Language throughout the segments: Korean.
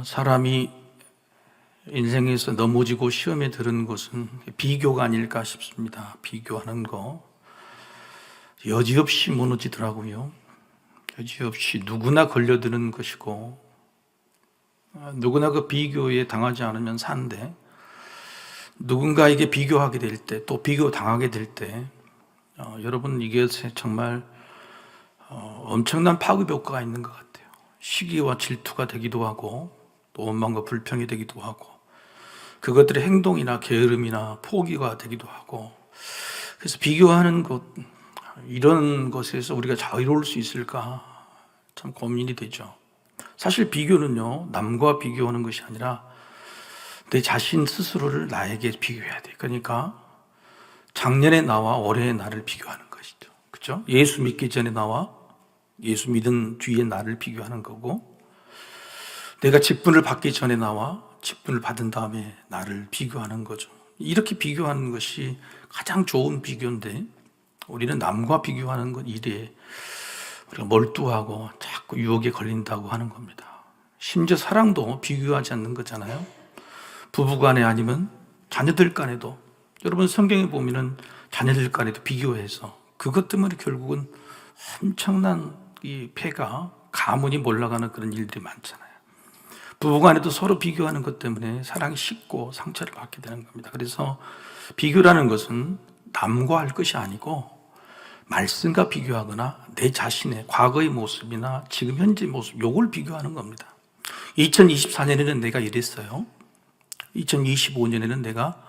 사람이 인생에서 넘어지고 시험에 들은 것은 비교가 아닐까 싶습니다. 비교하는 거 여지없이 무너지더라고요. 여지없이 누구나 걸려드는 것이고 누구나 그 비교에 당하지 않으면 사는데 누군가에게 비교하게 될 때 또 비교 당하게 될 때 여러분 이게 정말 엄청난 파급 효과가 있는 것 같아요. 시기와 질투가 되기도 하고 또 원망과 불평이 되기도 하고 그것들의 행동이나 게으름이나 포기가 되기도 하고 그래서 비교하는 것 이런 것에서 우리가 자유로울 수 있을까 참 고민이 되죠. 사실 비교는요 남과 비교하는 것이 아니라 내 자신 스스로를 나에게 비교해야 돼. 그러니까 작년의 나와 올해의 나를 비교하는 것이죠. 그렇죠? 예수 믿기 전에 나와 예수 믿은 뒤에 나를 비교하는 거고 내가 직분을 받기 전에 나와 직분을 받은 다음에 나를 비교하는 거죠. 이렇게 비교하는 것이 가장 좋은 비교인데 우리는 남과 비교하는 것 일에 우리가 몰두하고 자꾸 유혹에 걸린다고 하는 겁니다. 심지어 사랑도 비교하지 않는 거잖아요. 부부간에 아니면 자녀들 간에도 여러분 성경에 보면은 자녀들 간에도 비교해서 그것 때문에 결국은 엄청난 이 폐가 가문이 몰락하는 그런 일들이 많잖아요. 부부간에도 서로 비교하는 것 때문에 사랑이 식고 상처를 받게 되는 겁니다. 그래서 비교라는 것은 남과 할 것이 아니고 말씀과 비교하거나 내 자신의 과거의 모습이나 지금 현재 모습 요걸 비교하는 겁니다. 2024년에는 내가 이랬어요. 2025년에는 내가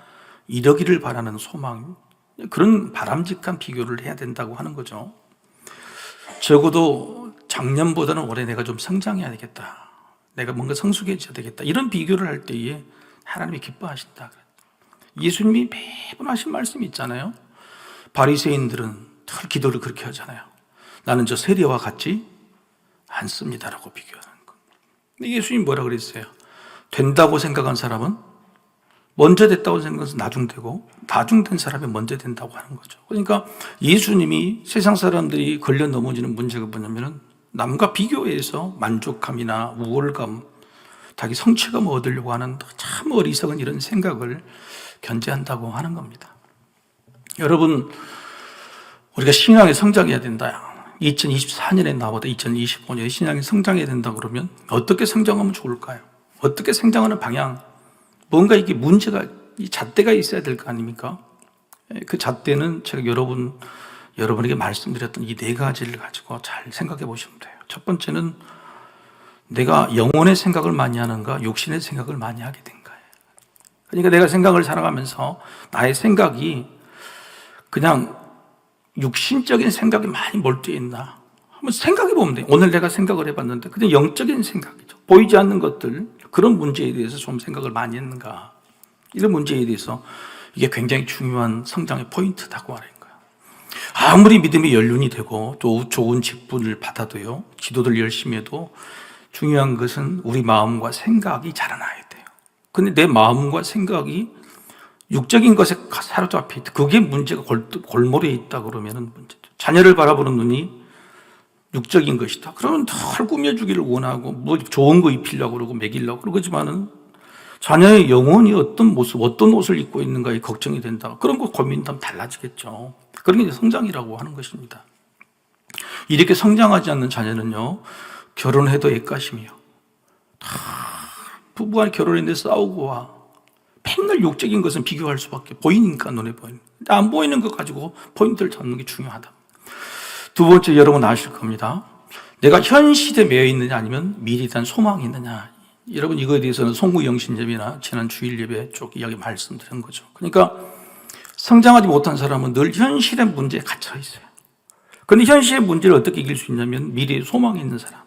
이러기를 바라는 소망 그런 바람직한 비교를 해야 된다고 하는 거죠. 적어도 작년보다는 올해 내가 좀 성장해야 되겠다. 내가 뭔가 성숙해져야 되겠다. 이런 비교를 할 때에 하나님이 기뻐하신다. 예수님이 매번 하신 말씀이 있잖아요. 바리새인들은 늘 기도를 그렇게 하잖아요. 나는 저 세리와 같지 않습니다라고 비교하는 거. 근데 예수님이 뭐라 그랬어요? 된다고 생각한 사람은 먼저 됐다고 생각해서 나중되고 나중된 사람이 먼저 된다고 하는 거죠. 그러니까 예수님이 세상 사람들이 걸려 넘어지는 문제가 뭐냐면 남과 비교해서 만족감이나 우월감, 자기 성취감을 얻으려고 하는 참 어리석은 이런 생각을 견제한다고 하는 겁니다. 여러분, 우리가 신앙에 성장해야 된다. 2024년에 나보다 2025년에 신앙이 성장해야 된다 그러면 어떻게 성장하면 좋을까요? 어떻게 성장하는 방향? 뭔가 이게 문제가, 이 잣대가 있어야 될 거 아닙니까? 그 잣대는 제가 여러분에게 말씀드렸던 이 네 가지를 가지고 잘 생각해 보시면 돼요. 첫 번째는 내가 영혼의 생각을 많이 하는가, 육신의 생각을 많이 하게 된가요? 그러니까 내가 생각을 살아가면서 나의 생각이 그냥 육신적인 생각에 많이 몰두해 있나? 한번 생각해 보면 돼요. 오늘 내가 생각을 해봤는데 그냥 영적인 생각이죠. 보이지 않는 것들, 그런 문제에 대해서 좀 생각을 많이 했는가? 이런 문제에 대해서 이게 굉장히 중요한 성장의 포인트다고 하는 거예요. 아무리 믿음의 연륜이 되고 또 좋은 직분을 받아도요, 기도를 열심히 해도 중요한 것은 우리 마음과 생각이 자라나야 돼요. 근데 내 마음과 생각이 육적인 것에 사로잡혀 있다. 그게 문제가 골몰에 있다 그러면 문제죠. 자녀를 바라보는 눈이 육적인 것이다. 그러면 덜 꾸며주기를 원하고 뭐 좋은 거 입히려고 그러고 먹이려고 그러지만은 자녀의 영혼이 어떤 모습, 어떤 옷을 입고 있는가에 걱정이 된다. 그런 거 고민하면 달라지겠죠. 그런 게 성장이라고 하는 것입니다. 이렇게 성장하지 않는 자녀는요, 결혼해도 애가심이요. 다 부부간에 결혼했는데 싸우고 와. 맨날 욕적인 것은 비교할 수밖에 보이니까 눈에 보이는. 안 보이는 것 가지고 포인트를 잡는 게 중요하다. 두 번째 여러분 아실 겁니다. 내가 현 시대에 매여 있느냐 아니면 미래에 대한 소망이 있느냐. 여러분 이거에 대해서는 송구영신예배나 지난 주일 예배 쪽 이야기 말씀드린 거죠. 그러니까 성장하지 못한 사람은 늘 현실의 문제에 갇혀 있어요. 그런데 현실의 문제를 어떻게 이길 수 있냐면 미래에 소망이 있는 사람.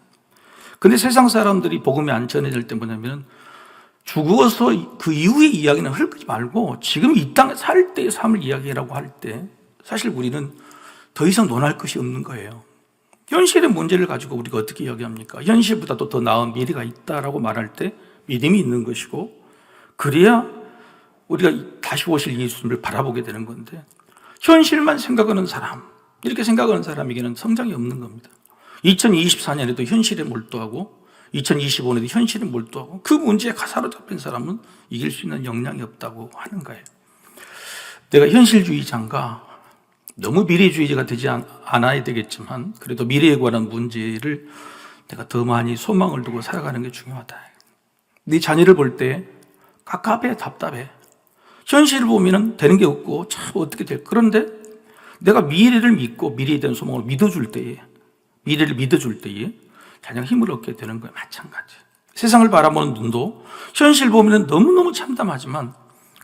근데 세상 사람들이 복음이 안 전해질 때 뭐냐면 죽어서 그 이후의 이야기는 헐끄지 말고 지금 이 땅에 살 때의 삶을 이야기라고 할 때 사실 우리는 더 이상 논할 것이 없는 거예요. 현실의 문제를 가지고 우리가 어떻게 이야기합니까? 현실보다도 더 나은 미래가 있다라고 말할 때 믿음이 있는 것이고 그래야 우리가 다시 오실 예수님을 바라보게 되는 건데 현실만 생각하는 사람, 이렇게 생각하는 사람에게는 성장이 없는 겁니다. 2024년에도 현실에 몰두하고 2025년에 현실에 몰두하고 그 문제에 사로잡힌 사람은 이길 수 있는 역량이 없다고 하는 거예요. 내가 현실주의자인가 너무 미래주의자가 되지 않아야 되겠지만 그래도 미래에 관한 문제를 내가 더 많이 소망을 두고 살아가는 게 중요하다. 네 자녀를 볼 때 깝깝해, 답답해. 현실을 보면 되는 게 없고 참 어떻게 될. 그런데 내가 미래를 믿고 미래에 대한 소망을 믿어줄 때에, 미래를 믿어줄 때에 자녀가 힘을 얻게 되는 거에 마찬가지. 세상을 바라보는 눈도 현실 보면 너무너무 참담하지만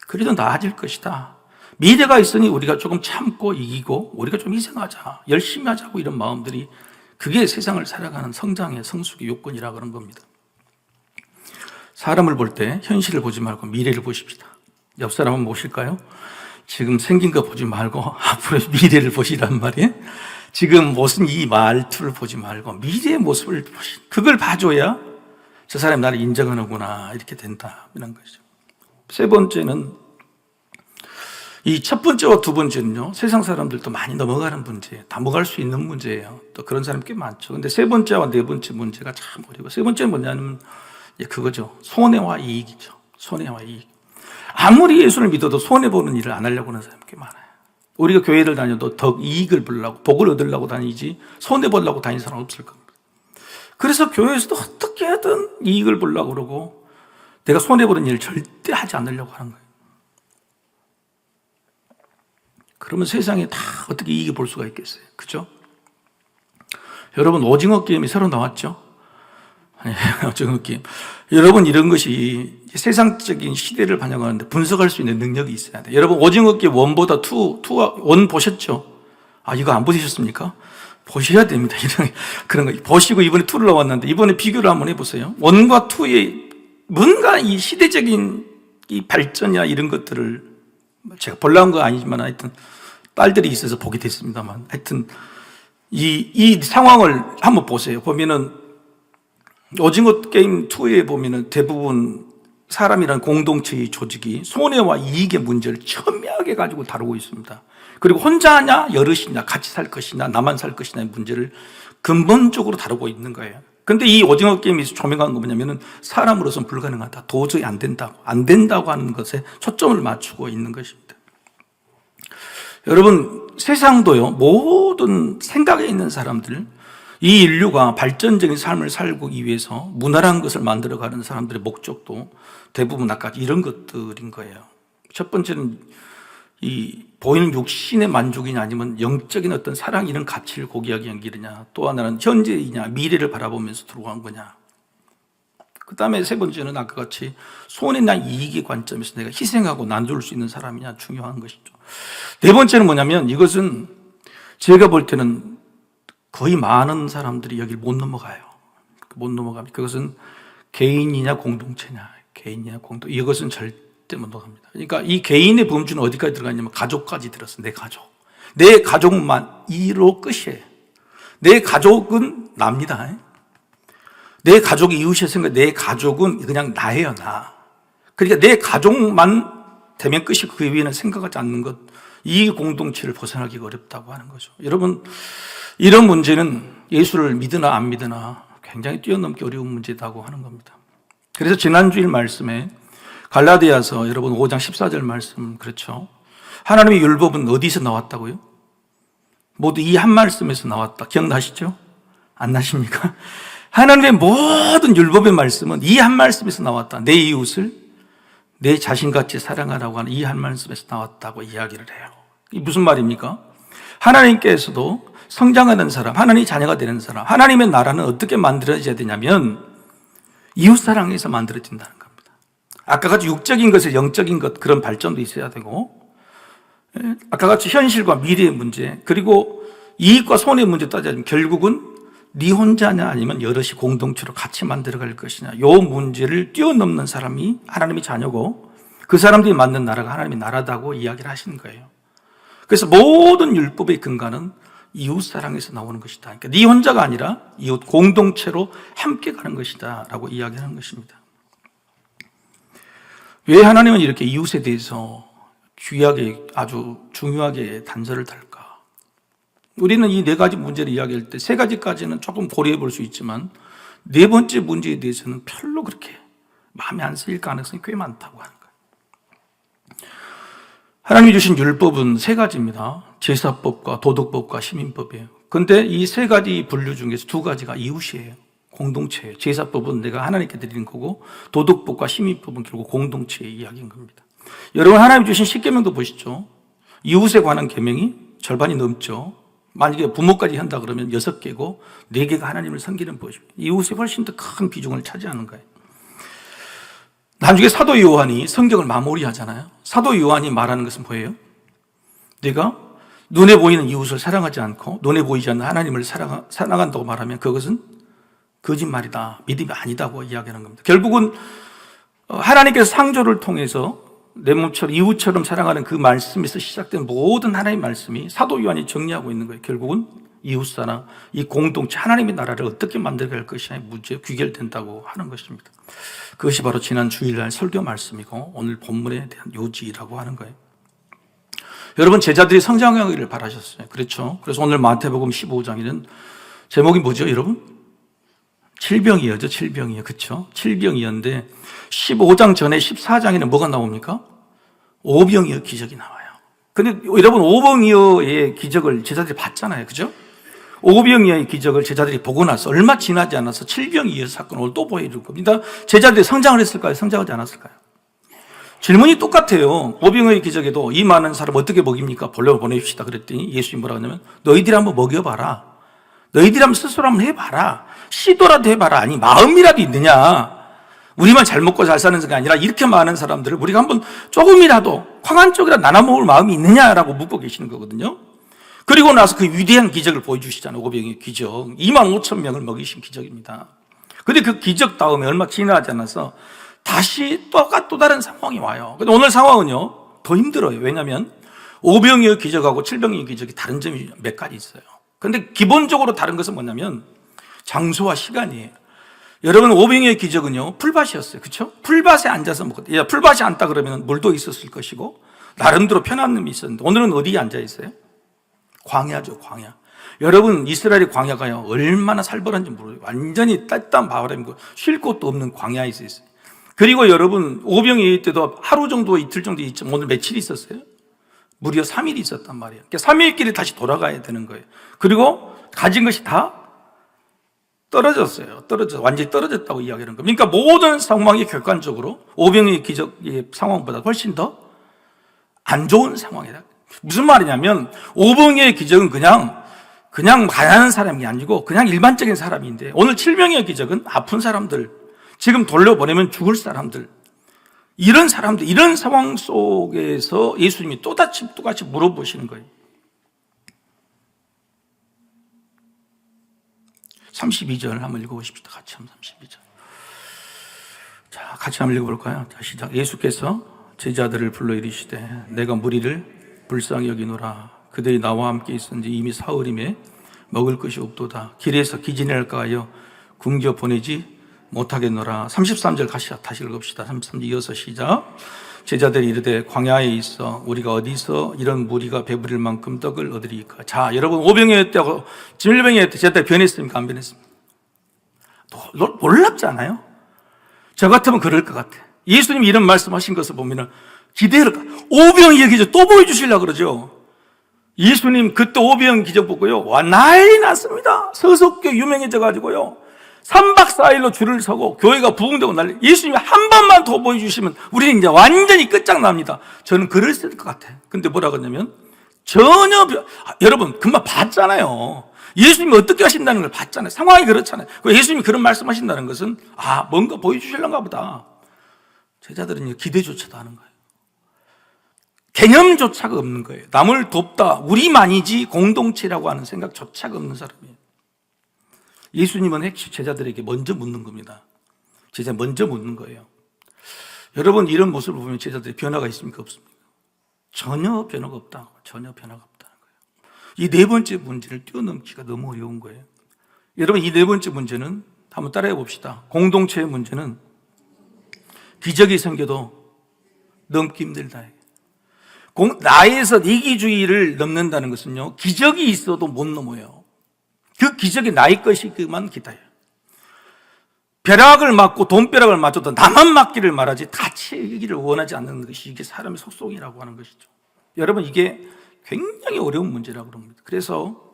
그래도 나아질 것이다. 미래가 있으니 우리가 조금 참고 이기고 우리가 좀 희생하자, 열심히 하자고 이런 마음들이 그게 세상을 살아가는 성장의 성숙의 요건이라 그런 겁니다. 사람을 볼 때 현실을 보지 말고 미래를 보십시다. 옆 사람 한번 보실까요? 지금 생긴 거 보지 말고 앞으로 미래를 보시란 말이에요. 지금 무슨 이 말투를 보지 말고 미래의 모습을 그걸 봐줘야 저 사람이 나를 인정하는구나 이렇게 된다 이런 거죠. 세 번째는 이 첫 번째와 두 번째는요, 세상 사람들도 많이 넘어가는 문제예요. 다 넘어갈 수 있는 문제예요. 또 그런 사람 꽤 많죠. 근데 세 번째와 네 번째 문제가 참 어려워. 세 번째는 뭐냐면 그거죠. 손해와 이익이죠. 손해와 이익. 아무리 예수를 믿어도 손해보는 일을 안 하려고 하는 사람이 꽤 많아요. 우리가 교회를 다녀도 더 이익을 보려고, 복을 얻으려고 다니지 손해보려고 다니는 사람은 없을 겁니다. 그래서 교회에서도 어떻게든 이익을 보려고 그러고 내가 손해보는 일을 절대 하지 않으려고 하는 거예요. 그러면 세상에 다 어떻게 이익을 볼 수가 있겠어요? 그죠? 여러분, 오징어 게임이 새로 나왔죠? 아니, 오징어 게임. 여러분, 이런 것이 세상적인 시대를 반영하는데 분석할 수 있는 능력이 있어야 돼요. 여러분, 오징어 게임 1보다 1 보셨죠? 아, 이거 안 보셨습니까? 보셔야 됩니다. 그런 거. 보시고 이번에 2를 나왔는데, 이번에 비교를 한번 해보세요. 1과 2의 뭔가 이 시대적인 이 발전이나 이런 것들을 제가 보려는 거 아니지만 하여튼 딸들이 있어서 보게 됐습니다만 하여튼 이 상황을 한번 보세요. 보면은 오징어 게임 2에 보면은 대부분 사람이란 공동체의 조직이 손해와 이익의 문제를 첨예하게 가지고 다루고 있습니다. 그리고 혼자 하냐 여럿이냐 같이 살 것이냐 나만 살 것이냐의 문제를 근본적으로 다루고 있는 거예요. 근데 이 오징어 게임에서 조명한 거 뭐냐면은 사람으로서는 불가능하다. 도저히 안 된다고 하는 것에 초점을 맞추고 있는 것입니다. 여러분, 세상도요, 모든 생각에 있는 사람들, 이 인류가 발전적인 삶을 살기 위해서 무난한 것을 만들어가는 사람들의 목적도 대부분 아까 이런 것들인 거예요. 첫 번째는 이 보이는 육신의 만족이냐 아니면 영적인 어떤 사랑 이런 가치를 고귀하게 연기느냐, 또 하나는 현재이냐 미래를 바라보면서 들어간 거냐. 그 다음에 세 번째는 아까 같이 손해나 이익의 관점에서 내가 희생하고 나눌 수 있는 사람이냐 중요한 것이죠. 네 번째는 뭐냐면 이것은 제가 볼 때는 거의 많은 사람들이 여기를 못 넘어가요. 못 넘어갑니다. 그것은 개인이냐 공동체냐, 개인이냐 공동, 이것은 절대 못 넘어갑니다. 그러니까 이 개인의 범주는 어디까지 들어가냐면 가족까지 들었어. 내 가족만 이로 끝이에요. 내 가족은 납니다. 내 가족이 이웃이 생각, 내 가족은 그냥 나예요, 나. 그러니까 내 가족만 되면 끝이고 그 위에는 생각하지 않는 것, 이 공동체를 벗어나기가 어렵다고 하는 거죠. 여러분, 이런 문제는 예수를 믿으나 안 믿으나 굉장히 뛰어넘기 어려운 문제다고 하는 겁니다. 그래서 지난주일 말씀에 갈라디아서 여러분 5장 14절 말씀 그렇죠. 하나님의 율법은 어디서 나왔다고요? 모두 이 한 말씀에서 나왔다. 기억나시죠? 안 나십니까? 하나님의 모든 율법의 말씀은 이 한 말씀에서 나왔다. 내 이웃을 내 자신같이 사랑하라고 하는 이 한 말씀에서 나왔다고 이야기를 해요. 이게 무슨 말입니까? 하나님께서도 성장하는 사람, 하나님의 자녀가 되는 사람, 하나님의 나라는 어떻게 만들어져야 되냐면 이웃사랑에서 만들어진다는 겁니다. 아까 같이 육적인 것에 영적인 것 그런 발전도 있어야 되고, 아까 같이 현실과 미래의 문제, 그리고 이익과 손해의 문제 따지면 결국은 네 혼자냐 아니면 여럿이 공동체로 같이 만들어갈 것이냐, 이 문제를 뛰어넘는 사람이 하나님의 자녀고 그 사람들이 만든 나라가 하나님의 나라다고 이야기를 하시는 거예요. 그래서 모든 율법의 근간은 이웃사랑에서 나오는 것이다. 그러니까 네 혼자가 아니라 이웃 공동체로 함께 가는 것이다 라고 이야기하는 것입니다. 왜 하나님은 이렇게 이웃에 대해서 귀하게 아주 중요하게 단서를 달까? 우리는 이 네 가지 문제를 이야기할 때 세 가지까지는 조금 고려해 볼 수 있지만 네 번째 문제에 대해서는 별로 그렇게 마음에 안 쓰일 가능성이 꽤 많다고 하는 거예요. 하나님이 주신 율법은 세 가지입니다. 제사법과 도덕법과 시민법이에요. 그런데 이 세 가지 분류 중에서 두 가지가 이웃이에요. 공동체예요. 제사법은 내가 하나님께 드리는 거고, 도덕법과 시민법은 결국 공동체의 이야기인 겁니다. 여러분, 하나님 주신 십계명도 보시죠. 이웃에 관한 계명이 절반이 넘죠. 만약에 부모까지 한다 그러면 6개고 4개가 하나님을 섬기는 법입니다. 이웃이 훨씬 더 큰 비중을 차지하는 거예요. 나중에 사도 요한이 성경을 마무리하잖아요. 사도 요한이 말하는 것은 뭐예요? 내가 눈에 보이는 이웃을 사랑하지 않고 눈에 보이지 않는 하나님을 사랑한다고 말하면 그것은 거짓말이다, 믿음이 아니다고 이야기하는 겁니다. 결국은 하나님께서 상조를 통해서 내 몸처럼 이웃처럼 사랑하는 그 말씀에서 시작된 모든 하나님의 말씀이 사도 요한이 정리하고 있는 거예요. 결국은 이웃사랑, 이 공동체, 하나님의 나라를 어떻게 만들어야 할 것이냐 문제 귀결된다고 하는 것입니다. 그것이 바로 지난 주일날 설교 말씀이고 오늘 본문에 대한 요지라고 하는 거예요. 여러분, 제자들이 성장하기를 바라셨어요. 그렇죠? 그래서 오늘 마태복음 15장에는 제목이 뭐죠, 여러분? 칠병이었죠. 칠병이에요. 그렇죠? 칠병이었는데 15장 전에 14장에는 뭐가 나옵니까? 오병이어 기적이 나와요. 근데 여러분, 오병이어의 기적을 제자들이 봤잖아요. 그죠? 오병이어의 기적을 제자들이 보고 나서 얼마 지나지 않아서 칠병이어 사건을 또 보여줄 겁니다. 제자들이 성장을 했을까요? 성장하지 않았을까요? 질문이 똑같아요. 오병이어의 기적에도 이 많은 사람 어떻게 먹입니까? 본래 보내줍시다 그랬더니 예수님 뭐라고 하냐면 너희들이 한번 먹여봐라. 너희들이 한번 스스로 한번 해봐라. 시도라도 해봐라. 아니, 마음이라도 있느냐? 우리만 잘 먹고 잘 사는 게 아니라 이렇게 많은 사람들을 우리가 한번 조금이라도 황한 쪽이라도 나눠 먹을 마음이 있느냐라고 묻고 계시는 거거든요. 그리고 나서 그 위대한 기적을 보여주시잖아요. 오병이어 기적. 25,000명을 먹이신 기적입니다. 그런데 그 기적 다음에 얼마 지나지 않아서 다시 또 다른 상황이 와요. 근데 오늘 상황은요, 더 힘들어요. 왜냐하면 오병이어 기적하고 칠병이어 기적이 다른 점이 몇 가지 있어요. 그런데 기본적으로 다른 것은 뭐냐면 장소와 시간이에요. 여러분, 오병이어 기적은요, 풀밭이었어요. 그렇죠? 풀밭에 앉아서 먹었대요. 풀밭에 앉다 그러면 물도 있었을 것이고 나름대로 편안함이 있었는데 오늘은 어디에 앉아 있어요? 광야죠, 광야. 여러분, 이스라엘의 광야가요, 얼마나 살벌한지 모르요. 완전히 따뜻한 바람이고 쉴 곳도 없는 광야에 있어요. 그리고 여러분, 오병이어 때도 하루 정도, 이틀 정도 있죠. 오늘 며칠 있었어요? 무려 3일이 있었단 말이에요. 그러니까 3일끼리 다시 돌아가야 되는 거예요. 그리고 가진 것이 다 떨어졌어요. 완전히 떨어졌다고 이야기하는 겁니다. 그러니까 모든 상황이 객관적으로 오병이어 기적의 상황보다 훨씬 더 안 좋은 상황이다. 무슨 말이냐면 오병이어 기적은 그냥 가난한 사람이 아니고 그냥 일반적인 사람인데, 오늘 칠병이어 기적은 아픈 사람들, 지금 돌려보내면 죽을 사람들, 이런 사람들, 이런 상황 속에서 예수님이 똑같이 물어보시는 거예요. 32절 한번 읽어보십시다. 같이 한번 32절. 자, 같이 한번 읽어볼까요? 자, 시작. 예수께서 제자들을 불러 이르시되 내가 무리를 불쌍히 여기노라. 그들이 나와 함께 있었는지 이미 사흘임에 먹을 것이 없도다. 길에서 기진을 할까 하여 굶겨 보내지 못하겠노라. 33절 다시 읽읍시다. 33절 이어서 시작. 제자들이 이르되 광야에 있어 우리가 어디서 이런 무리가 배부릴 만큼 떡을 얻으리까. 자, 여러분, 오병이어 때하고 질병이어 때 제때 변했습니까? 안 변했습니까? 놀랍잖아요. 저 같으면 그럴 것 같아. 예수님이 이런 말씀하신 것을 보면은 기대를, 오병이어 기적 또 보여주시려고 그러죠. 예수님 그때 오병 기적 보고요, 와, 난리 났습니다. 서석교 유명해져가지고요, 3박 4일로 줄을 서고 교회가 부흥되고 난리. 예수님이 한 번만 더 보여주시면 우리는 이제 완전히 끝장납니다. 저는 그랬을 것 같아요. 근데 뭐라 그러냐면 여러분, 금방 봤잖아요. 예수님이 어떻게 하신다는 걸 봤잖아요. 상황이 그렇잖아요. 예수님이 그런 말씀하신다는 것은 뭔가 보여주실런가 보다. 제자들은 기대조차도 하는 거예요. 개념조차가 없는 거예요. 남을 돕다, 우리만이지 공동체라고 하는 생각조차가 없는 사람이에요. 예수님은 핵심 제자들에게 먼저 묻는 겁니다. 제자 먼저 묻는 거예요. 여러분, 이런 모습을 보면 제자들이 변화가 있습니까? 없습니까? 전혀 변화가 없다. 전혀 변화가 없다는 거예요. 이 네 번째 문제를 뛰어넘기가 너무 어려운 거예요. 여러분, 이 네 번째 문제는 한번 따라해 봅시다. 공동체의 문제는 기적이 생겨도 넘기 힘들다. 나에서 이기주의를 넘는다는 것은요, 기적이 있어도 못 넘어요. 그 기적이 나의 것이기만 기다려요. 벼락을 맞고 돈벼락을 맞아도 나만 맞기를 말하지 같이 이기를 원하지 않는 것이 이게 사람의 속성이라고 하는 것이죠. 여러분, 이게 굉장히 어려운 문제라고 그럽니다. 그래서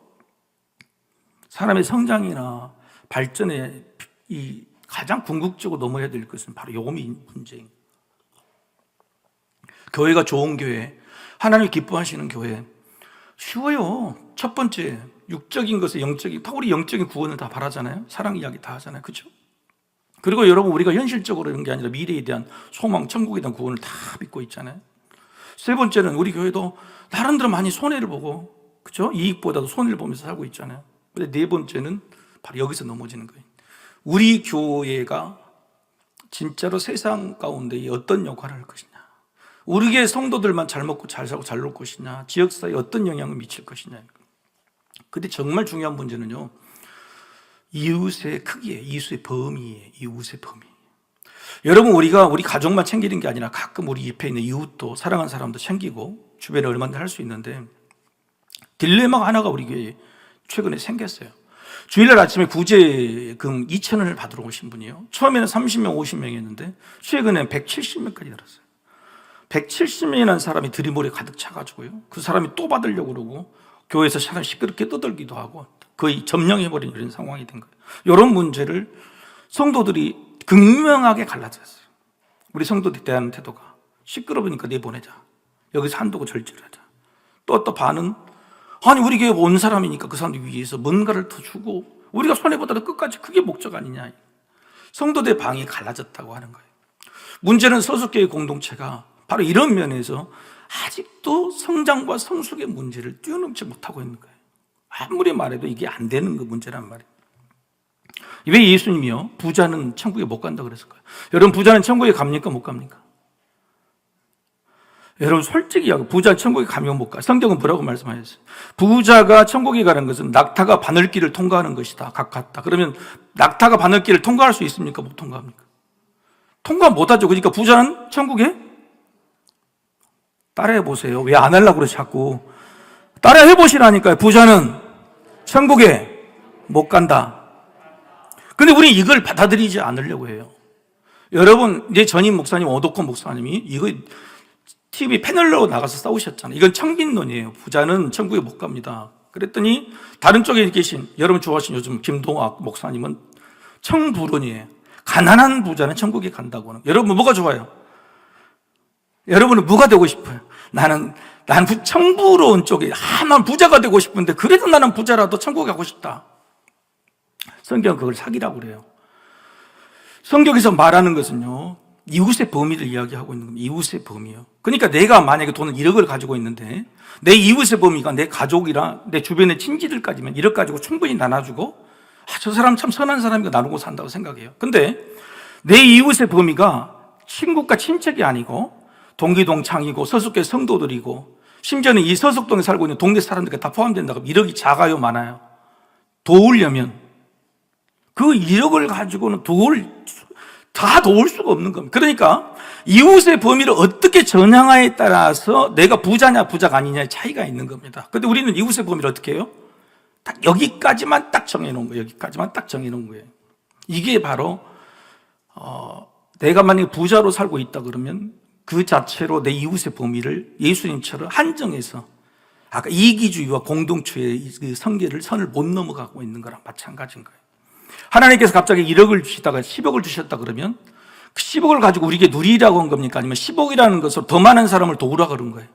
사람의 성장이나 발전에 이 가장 궁극적으로 넘어야 될 것은 바로 요 문제입니다. 교회가 좋은 교회, 하나님이 기뻐하시는 교회, 쉬워요. 첫 번째, 육적인 것에 영적인, 우리 영적인 구원을 다 바라잖아요. 사랑 이야기 다 하잖아요. 그렇죠? 그리고 여러분, 우리가 현실적으로 이런 게 아니라 미래에 대한 소망, 천국에 대한 구원을 다 믿고 있잖아요. 세 번째는 우리 교회도 나름대로 많이 손해를 보고, 그렇죠? 이익보다도 손해를 보면서 살고 있잖아요. 근데 네 번째는 바로 여기서 넘어지는 거예요. 우리 교회가 진짜로 세상 가운데 어떤 역할을 할 것이냐, 우리 교회 성도들만 잘 먹고 잘 살고 잘 놀 것이냐, 지역사회에 어떤 영향을 미칠 것이냐. 근데 정말 중요한 문제는요, 이웃의 크기예요. 이웃의 범위예요. 이웃의 범위. 여러분, 우리가 우리 가족만 챙기는 게 아니라 가끔 우리 옆에 있는 이웃도, 사랑하는 사람도 챙기고 주변에 얼마나 할 수 있는데, 딜레마가 하나가 우리 교회에 최근에 생겼어요. 주일날 아침에 구제금 2,000원을 받으러 오신 분이요, 처음에는 30명, 50명이었는데 최근에 170명까지 늘었어요. 170명이라는 사람이 들이모래 가득 차가지고요, 그 사람이 또 받으려고 그러고 교회에서 사람 시끄럽게 떠들기도 하고 거의 점령해버린 이런 상황이 된 거예요. 이런 문제를 성도들이 극명하게 갈라졌어요. 우리 성도들에 대한 태도가 시끄러우니까 내보내자, 여기서 한두고 절제하자. 또 반은 아니 우리 교회 온 사람이니까 그 사람들 위해서 뭔가를 더 주고 우리가 손해보다도 끝까지 그게 목적 아니냐. 성도들의 방이 갈라졌다고 하는 거예요. 문제는 서석교회 공동체가 바로 이런 면에서 아직도 성장과 성숙의 문제를 뛰어넘지 못하고 있는 거예요. 아무리 말해도 이게 안 되는 그 문제란 말이에요. 왜 예수님이요, 부자는 천국에 못 간다 그랬을까요? 여러분, 부자는 천국에 갑니까 못 갑니까? 여러분, 솔직히 부자는 천국에 가면 못 가. 성경은 뭐라고 말씀하셨어요? 부자가 천국에 가는 것은 낙타가 바늘길을 통과하는 것이다. 같다. 그러면 낙타가 바늘길을 통과할 수 있습니까? 못 통과합니까? 통과 못하죠. 그러니까 부자는 천국에, 따라해 보세요. 왜 안 하려고 그래 자꾸. 따라해 보시라니까요. 부자는 천국에 못 간다. 근데 우리 이걸 받아들이지 않으려고 해요. 여러분, 이제 전임 목사님, 오도콘 목사님이 이거 TV 패널로 나가서 싸우셨잖아요. 이건 청빈론이에요. 부자는 천국에 못 갑니다. 그랬더니 다른 쪽에 계신, 여러분 좋아하시는 요즘 김동학 목사님은 청부론이에요. 가난한 부자는 천국에 간다고 하는. 여러분 뭐가 좋아요? 여러분은 뭐가 되고 싶어요? 나는 청부론 쪽에, 난 부자가 되고 싶은데 그래도 나는 부자라도 천국에 가고 싶다. 성경은 그걸 사기라고 그래요. 성경에서 말하는 것은요, 이웃의 범위를 이야기하고 있는 겁니다. 이웃의 범위요. 그러니까 내가 만약에 돈을 1억을 가지고 있는데 내 이웃의 범위가 내 가족이랑 내 주변의 친지들까지면 1억 가지고 충분히 나눠주고, 저 사람 참 선한 사람이니까 나누고 산다고 생각해요. 근데 내 이웃의 범위가 친구과 친척이 아니고 동기동창이고 서석교회 성도들이고 심지어는 이 서석동에 살고 있는 동네 사람들까지 다 포함된다고. 1억이 작아요, 많아요? 도우려면 그 1억을 가지고는 다 도울 수가 없는 겁니다. 그러니까 이웃의 범위를 어떻게 전향하에 따라서 내가 부자냐 부자가 아니냐의 차이가 있는 겁니다. 그런데 우리는 이웃의 범위를 어떻게 해요? 딱 여기까지만 딱 정해놓은 거예요. 여기까지만 딱 정해놓은 거예요. 이게 바로 내가 만약에 부자로 살고 있다 그러면 그 자체로 내 이웃의 범위를 예수님처럼 한정해서 아까 이기주의와 공동체의 그 선을 못 넘어가고 있는 거랑 마찬가지인 거예요. 하나님께서 갑자기 1억을 주시다가 10억을 주셨다 그러면 그 10억을 가지고 우리에게 누리라고 한 겁니까? 아니면 10억이라는 것으로 더 많은 사람을 도우라고 그런 거예요?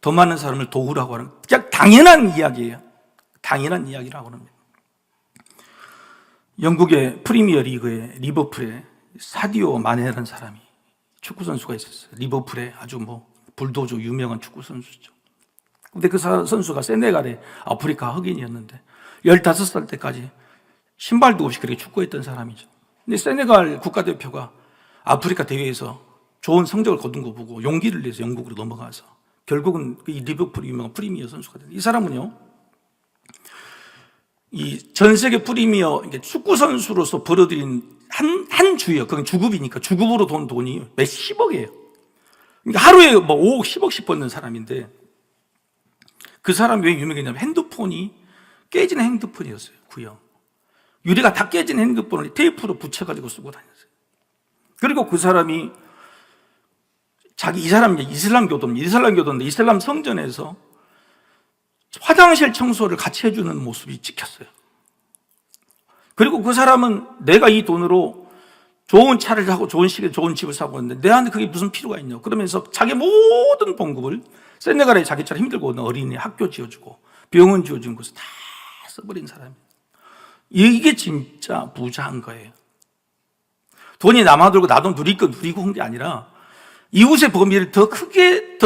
더 많은 사람을 도우라고 하는, 그냥 당연한 이야기예요. 당연한 이야기라고 합니다. 영국의 프리미어 리그의 리버풀에 사디오 마네라는 사람이, 축구선수가 있었어요. 리버풀에 아주 불도저 유명한 축구선수죠. 근데 그 선수가 세네갈의 아프리카 흑인이었는데 15살 때까지 신발도 없이 그렇게 축구했던 사람이죠. 근데 세네갈 국가대표가 아프리카 대회에서 좋은 성적을 거둔 거 보고 용기를 내서 영국으로 넘어가서 결국은 이 리버풀 유명한 프리미어 선수가 됐어요. 이 사람은요, 이 전 세계 프리미어 축구 선수로서 벌어들인 한 주요, 그건 주급이니까 주급으로 돈 돈이 몇 10억이에요. 그러니까 하루에 5억, 10억씩 버는 사람인데, 그 사람이 왜 유명했냐면 핸드폰이 깨지는 핸드폰이었어요. 구형. 유리가 다 깨진 핸드폰을 테이프로 붙여가지고 쓰고 다녔어요. 그리고 그 사람이 이 사람이 이슬람교도인데 이슬람 성전에서 화장실 청소를 같이 해주는 모습이 찍혔어요. 그리고 그 사람은 내가 이 돈으로 좋은 차를 사고 좋은 시계 좋은 집을 사고 있는데 내한테 그게 무슨 필요가 있냐 그러면서 자기 모든 봉급을 세네갈에 자기처럼 힘들고 오는 어린이 학교 지어주고 병원 지어준 것을 다 써버린 사람이에요. 이게 진짜 부자한 거예요. 돈이 남아들고 나도 누리고 한 게 아니라 이웃의 범위를 더 크게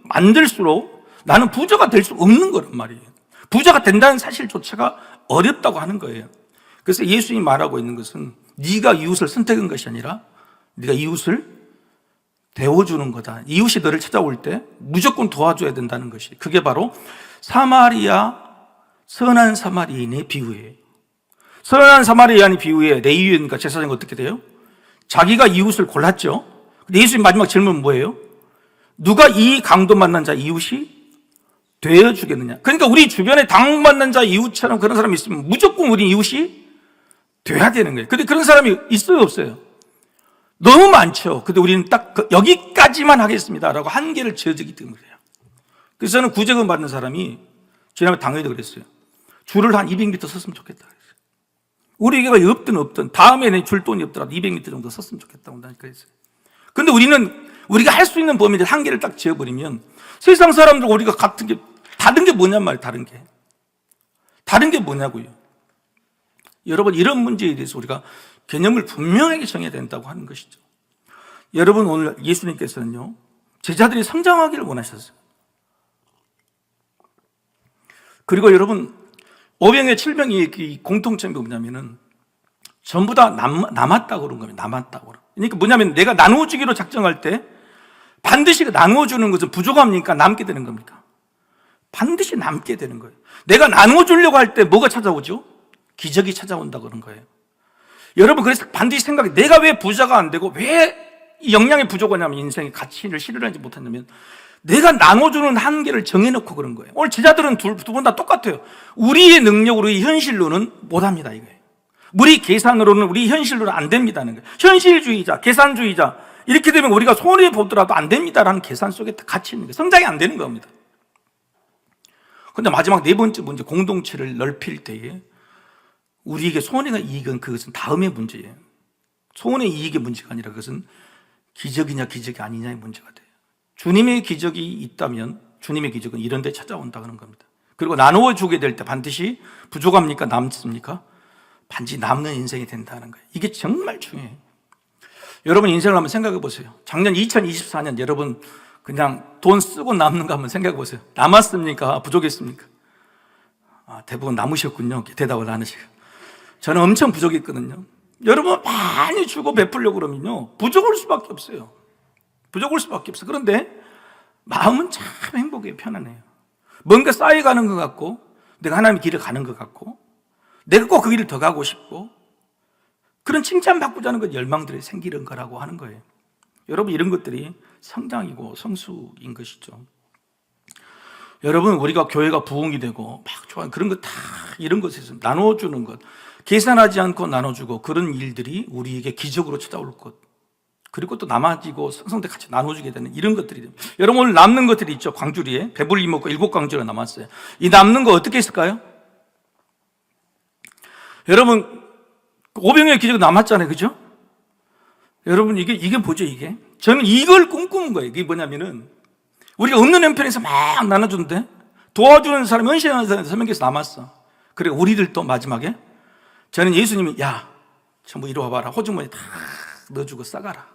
만들수록 나는 부자가 될 수 없는 거란 말이에요. 부자가 된다는 사실조차가 어렵다고 하는 거예요. 그래서 예수님이 말하고 있는 것은 네가 이웃을 선택한 것이 아니라 네가 이웃을 대워주는 거다. 이웃이 너를 찾아올 때 무조건 도와줘야 된다는 것이, 그게 바로 선한 사마리아인의 비유예요. 선한 사마리아인의 비유에 레위인과 제사장이 어떻게 돼요? 자기가 이웃을 골랐죠. 근데 예수님 마지막 질문은 뭐예요? 누가 이 강도 만난 자 이웃이 되어주겠느냐. 그러니까 우리 주변에 당받는 자 이웃처럼 그런 사람이 있으면 무조건 우리 이웃이 돼야 되는 거예요. 근데 그런 사람이 있어요, 없어요? 너무 많죠. 근데 우리는 딱 여기까지만 하겠습니다라고 한계를 지어주기 때문이에요. 그래서 저는 구제금 받는 사람이 지난번에 당회도 그랬어요. 줄을 한 200m 섰으면 좋겠다 그랬어요. 우리 교회가 없든 다음에는 줄 돈이 없더라도 200m 정도 섰으면 좋겠다고 그랬어요. 근데 우리가 할 수 있는 범위에 한계를 딱 지어버리면 세상 사람들과 우리가 같은 게 다른 게 뭐냔 말이에요. 다른 게 뭐냐고요. 여러분, 이런 문제에 대해서 우리가 개념을 분명하게 정해야 된다고 하는 것이죠. 여러분, 오늘 예수님께서는요, 제자들이 성장하기를 원하셨어요. 그리고 여러분, 5병의 7병의 공통점이 뭐냐면은 전부 다 남았다고 그런 겁니다. 남았다고. 그러니까 뭐냐면 내가 나누어주기로 작정할 때 반드시 나누어주는 것은 부족합니까? 남게 되는 겁니까? 반드시 남게 되는 거예요. 내가 나누어주려고 할 때 뭐가 찾아오죠? 기적이 찾아온다 그런 거예요. 여러분, 그래서 반드시 생각해. 내가 왜 부자가 안 되고 왜 역량이 부족하냐면 인생의 가치를 실현하지 못했냐면 내가 나눠주는 한계를 정해놓고 그런 거예요. 오늘 제자들은 두 분 다 똑같아요. 우리의 능력으로, 이 현실로는 못합니다 이거예요. 우리 계산으로는, 우리 현실로는 안 됩니다는 거예요. 현실주의자, 계산주의자, 이렇게 되면 우리가 손해 보더라도 안 됩니다라는 계산 속에 갇혀 있는 거예요. 성장이 안 되는 겁니다. 그런데 마지막 네 번째 문제, 공동체를 넓힐 때에 우리에게 손해가 이익은 그것은 다음의 문제예요. 손해 이익의 문제가 아니라 그것은 기적이냐 기적이 아니냐의 문제가 돼요. 주님의 기적이 있다면 주님의 기적은 이런 데 찾아온다는 겁니다. 그리고 나누어 주게 될 때 반드시 부족합니까? 남습니까? 반드시 남는 인생이 된다는 거예요. 이게 정말 중요해요. 여러분 인생을 한번 생각해 보세요. 작년 2024년 여러분 그냥 돈 쓰고 남는 거 한번 생각해 보세요. 남았습니까? 부족했습니까? 대부분 남으셨군요. 대답을 안 하시고. 저는 엄청 부족했거든요. 여러분 많이 주고 베풀려고 그러면요 부족할 수밖에 없어요. 부족할 수밖에 없어요. 그런데 마음은 참 행복해요. 편안해요. 뭔가 쌓여가는 것 같고 내가 하나님의 길을 가는 것 같고 내가 꼭 그 길을 더 가고 싶고 그런 칭찬받고자 하는 것 열망들이 생기는 거라고 하는 거예요. 여러분 이런 것들이 성장이고 성숙인 것이죠. 여러분 우리가 교회가 부흥이 되고 막 좋아하는 그런 것 다 이런 것에서 나눠주는 것, 계산하지 않고 나눠주고 그런 일들이 우리에게 기적으로 찾아올 것, 그리고 또 남아지고 성성대 같이 나눠주게 되는 이런 것들이 됩니다. 여러분 오늘 남는 것들이 있죠. 광주리에 배불리 먹고 7광주가 남았어요. 이 남는 거 어떻게 했을까요? 여러분 5병의 기적이 남았잖아요. 그죠? 여러분 이게 뭐죠 이게? 저는 이걸 꿈꾸는 거예요. 이게 뭐냐면은 우리가 없는 형편에서 막 나눠주는데 도와주는 사람이 헌신하는 사람이 설명께서 남았어. 그리고 우리들도 마지막에 저는 예수님이 야 전부 이리 와봐라. 호주머니 다 넣어주고 싸가라.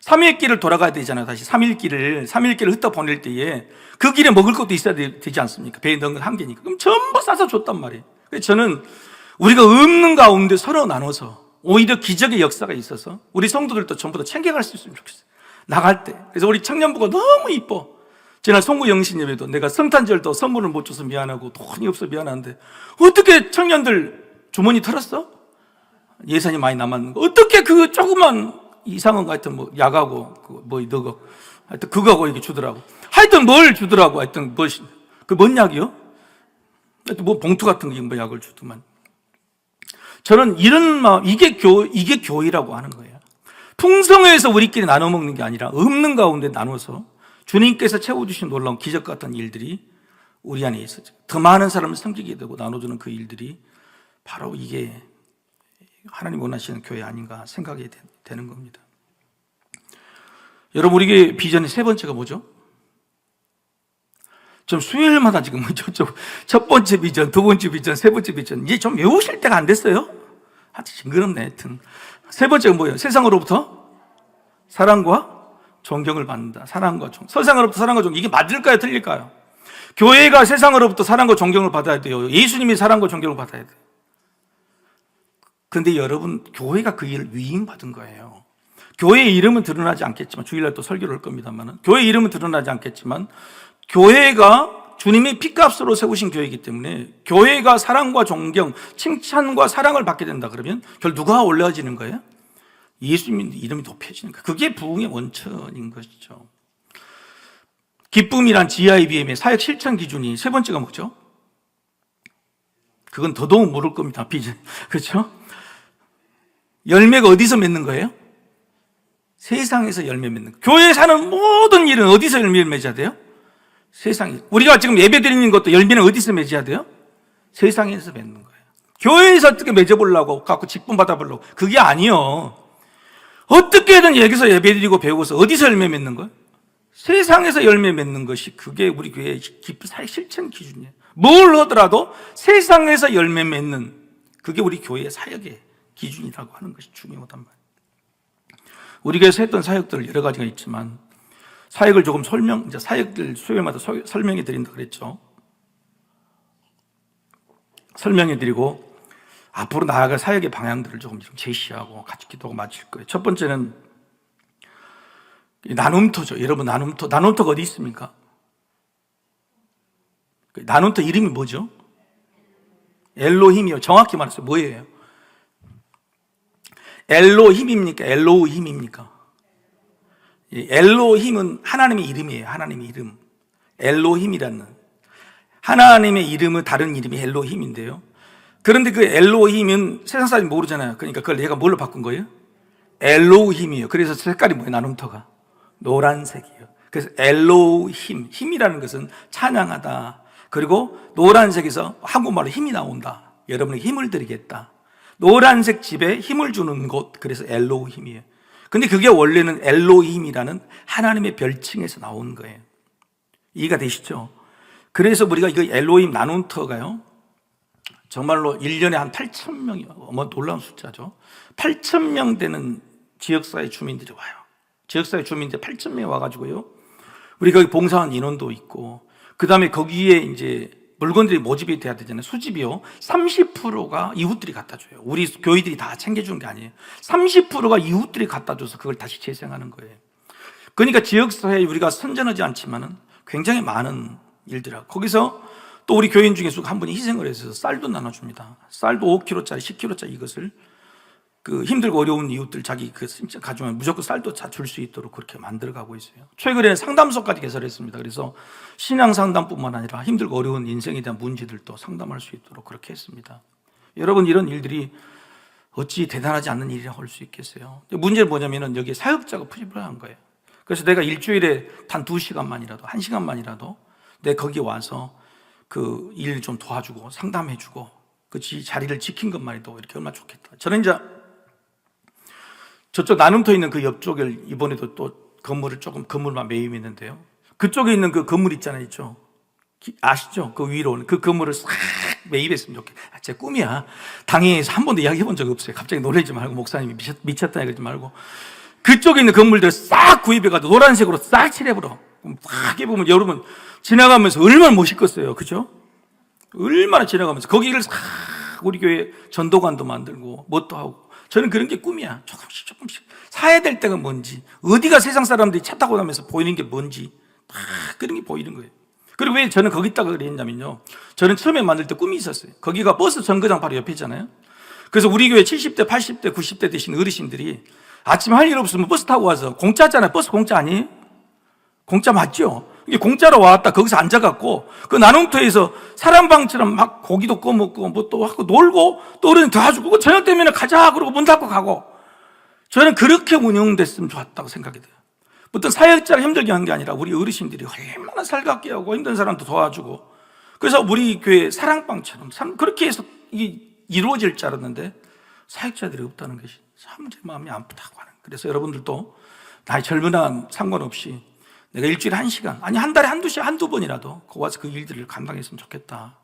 3일 길을 돌아가야 되잖아요. 다시 3일 길을 흩어 보낼 때에 그 길에 먹을 것도 있어야 되지 않습니까? 배에 넣은 건 한 개니까. 그럼 전부 싸서 줬단 말이에요. 그래서 저는 우리가 없는 가운데 서로 나눠서 오히려 기적의 역사가 있어서 우리 성도들도 전부 다 챙겨갈 수 있으면 좋겠어요. 나갈 때. 그래서 우리 청년부가 너무 이뻐. 지난 송구 영신 예배도 내가 성탄절도 선물을 못 줘서 미안하고 돈이 없어 미안한데 어떻게 청년들 주머니 털었어? 예산이 많이 남았는 거. 어떻게 그 조그만 이상한 거 하여튼 뭐 약하고 뭐 너거 하여튼 그거하고 이렇게 주더라고. 하여튼 뭘 주더라고. 하여튼 그 뭔 약이요? 하여튼 뭐 봉투 같은 거 뭐 약을 주더만. 저는 이런 마음, 이게 교회라고 하는 거예요. 풍성해서 우리끼리 나눠 먹는 게 아니라 없는 가운데 나눠서 주님께서 채워주신 놀라운 기적 같은 일들이 우리 안에 있었죠. 더 많은 사람을 섬기게 되고 나눠주는 그 일들이 바로 이게 하나님 원하시는 교회 아닌가 생각이 되는 겁니다. 여러분, 우리의 비전의 세 번째가 뭐죠? 좀 수요일마다 지금 첫 번째 비전, 두 번째 비전, 세 번째 비전 이제 좀 외우실 때가 안 됐어요? 하여튼 징그럽네. 하여튼 세 번째가 뭐예요? 세상으로부터 사랑과 존경을 받는다. 사랑과 세상으로부터 사랑과 존경, 이게 맞을까요? 틀릴까요? 교회가 세상으로부터 사랑과 존경을 받아야 돼요. 예수님이 사랑과 존경을 받아야 돼요. 그런데 여러분, 교회가 그 일을 위임받은 거예요. 교회의 이름은 드러나지 않겠지만, 주일날 또 설교를 할 겁니다만, 교회의 이름은 드러나지 않겠지만, 교회가 주님이 피값으로 세우신 교회이기 때문에 교회가 사랑과 존경, 칭찬과 사랑을 받게 된다 그러면 결국 누가 올라지는 거예요? 예수님 이름이 높여지는 거예요. 그게 부흥의 원천인 것이죠. 기쁨이란 GIBM의 사역 실천 기준이 세 번째가 뭐죠? 그건 더더욱 모를 겁니다. 비전. 그렇죠? 열매가 어디서 맺는 거예요? 세상에서 열매 맺는 거예요. 교회에 사는 모든 일은 어디서 열매를 맺어야 돼요? 세상에. 우리가 지금 예배 드리는 것도 열매는 어디서 맺어야 돼요? 세상에서 맺는 거예요. 교회에서 어떻게 맺어보려고 갖고 직분 받아보려고, 그게 아니요. 어떻게든 여기서 예배 드리고 배우고서 어디서 열매 맺는 거예요? 세상에서 열매 맺는 것이 그게 우리 교회의 사회 실천 기준이에요. 뭘 하더라도 세상에서 열매 맺는, 그게 우리 교회의 사역의 기준이라고 하는 것이 중요하단 말이에요. 우리 교회에서 했던 사역들 여러 가지가 있지만 사역을 조금 이제 사역들 수요일마다 설명해 드린다 그랬죠. 설명해 드리고 앞으로 나아갈 사역의 방향들을 조금 제시하고 같이 기도하고 마칠 거예요. 첫 번째는 나눔터죠. 여러분, 나눔터가 어디 있습니까? 나눔터 이름이 뭐죠? 엘로힘이요. 정확히 말해서 뭐예요? 엘로힘입니까? 엘로힘입니까? 엘로힘은 하나님의 이름이에요. 하나님의 이름. 엘로힘이라는 하나님의 이름은 다른 이름이 엘로힘인데요. 그런데 그 엘로힘은 세상 사람이 모르잖아요. 그러니까 그걸 얘가 뭘로 바꾼 거예요? 엘로힘이에요. 그래서 색깔이 뭐예요? 나눔터가 노란색이에요. 그래서 엘로힘, 힘이라는 것은 찬양하다. 그리고 노란색에서 한국말로 힘이 나온다. 여러분에게 힘을 드리겠다. 노란색 집에 힘을 주는 곳, 그래서 엘로힘이에요. 근데 그게 원래는 엘로힘이라는 하나님의 별칭에서 나온 거예요. 이해가 되시죠? 그래서 우리가 이거 엘로힘 나눔터가요, 정말로 1년에 한 8,000명이, 놀라운 숫자죠. 8,000명 되는 지역사회 주민들이 와요. 지역사회 주민들 8,000명이 와가지고요, 우리 거기 봉사한 인원도 있고, 그 다음에 거기에 이제 물건들이 모집이 돼야 되잖아요. 수집이요. 30%가 이웃들이 갖다 줘요. 우리 교회들이 다 챙겨주는 게 아니에요. 30%가 이웃들이 갖다 줘서 그걸 다시 재생하는 거예요. 그러니까 지역사회에 우리가 선전하지 않지만은 굉장히 많은 일들하고, 거기서 또 우리 교인 중에서 한 분이 희생을 해서 쌀도 나눠줍니다. 쌀도 5kg짜리, 10kg짜리 이것을 그 힘들고 어려운 이웃들 자기 가져오면 무조건 쌀도 줄 수 있도록 그렇게 만들어가고 있어요. 최근에는 상담소까지 개설했습니다. 그래서 신앙 상담뿐만 아니라 힘들고 어려운 인생에 대한 문제들도 상담할 수 있도록 그렇게 했습니다. 여러분, 이런 일들이 어찌 대단하지 않는 일이라고 할 수 있겠어요? 문제는 뭐냐면은 여기에 사역자가 필요한 거예요. 그래서 내가 일주일에 단 2시간만이라도, 1시간만이라도 내가 거기 와서 그 일 좀 도와주고 상담해주고 그 자리를 지킨 것만해도 이렇게 얼마나 좋겠다. 저는 이제 저쪽 나눔터 있는 그 옆쪽을 이번에도 또 건물만 매입했는데요. 그쪽에 있는 그 건물 있잖아요, 있죠? 아시죠? 그 위로 그 건물을 싹 매입했으면 좋겠다. 제 꿈이야. 당회에서 한 번도 이야기해 본 적 없어요. 갑자기 놀라지 말고, 목사님이 미쳤다 이러지 말고, 그쪽에 있는 건물들 싹 구입해가지고 노란색으로 싹 칠해버려. 싹 해보면 여러분 지나가면서 얼마나 멋있겠어요, 그죠? 얼마나 지나가면서 거기를 싹 우리 교회 전도관도 만들고 뭣도 하고. 저는 그런 게 꿈이야. 조금씩 사야 될 때가 뭔지, 어디가 세상 사람들이 차 타고 나면서 보이는 게 뭔지 다 그런 게 보이는 거예요. 그리고 왜 저는 거기다가 그랬냐면요, 저는 처음에 만들 때 꿈이 있었어요. 거기가 버스 정거장 바로 옆에 있잖아요. 그래서 우리 교회 70대, 80대, 90대 되신 어르신들이 아침에 할 일 없으면 버스 타고 와서, 공짜잖아요. 버스 공짜 아니에요? 공짜 맞죠? 이게 공짜로 왔다. 거기서 앉아갖고 그 나눔터에서 사람방처럼 막 고기도 꺼먹고 뭐 또 하고 놀고 또 어른이 도와주고 그 저녁 되면 가자 그러고 문 닫고 가고 저는 그렇게 운영됐으면 좋았다고 생각이 돼요. 어떤 사역자를 힘들게 한 게 아니라 우리 어르신들이 얼마나 살갑게 하고 힘든 사람도 도와주고 그래서 우리 교회 사랑방처럼 그렇게 해서 이루어질 줄 알았는데 사역자들이 없다는 것이 참 제 마음이 아프다고 하는. 그래서 여러분들도 나이 젊으나 상관없이 내가 일주일에 1시간, 아니 한 달에 한두 번이라도 거기 와서 그 일들을 감당했으면 좋겠다.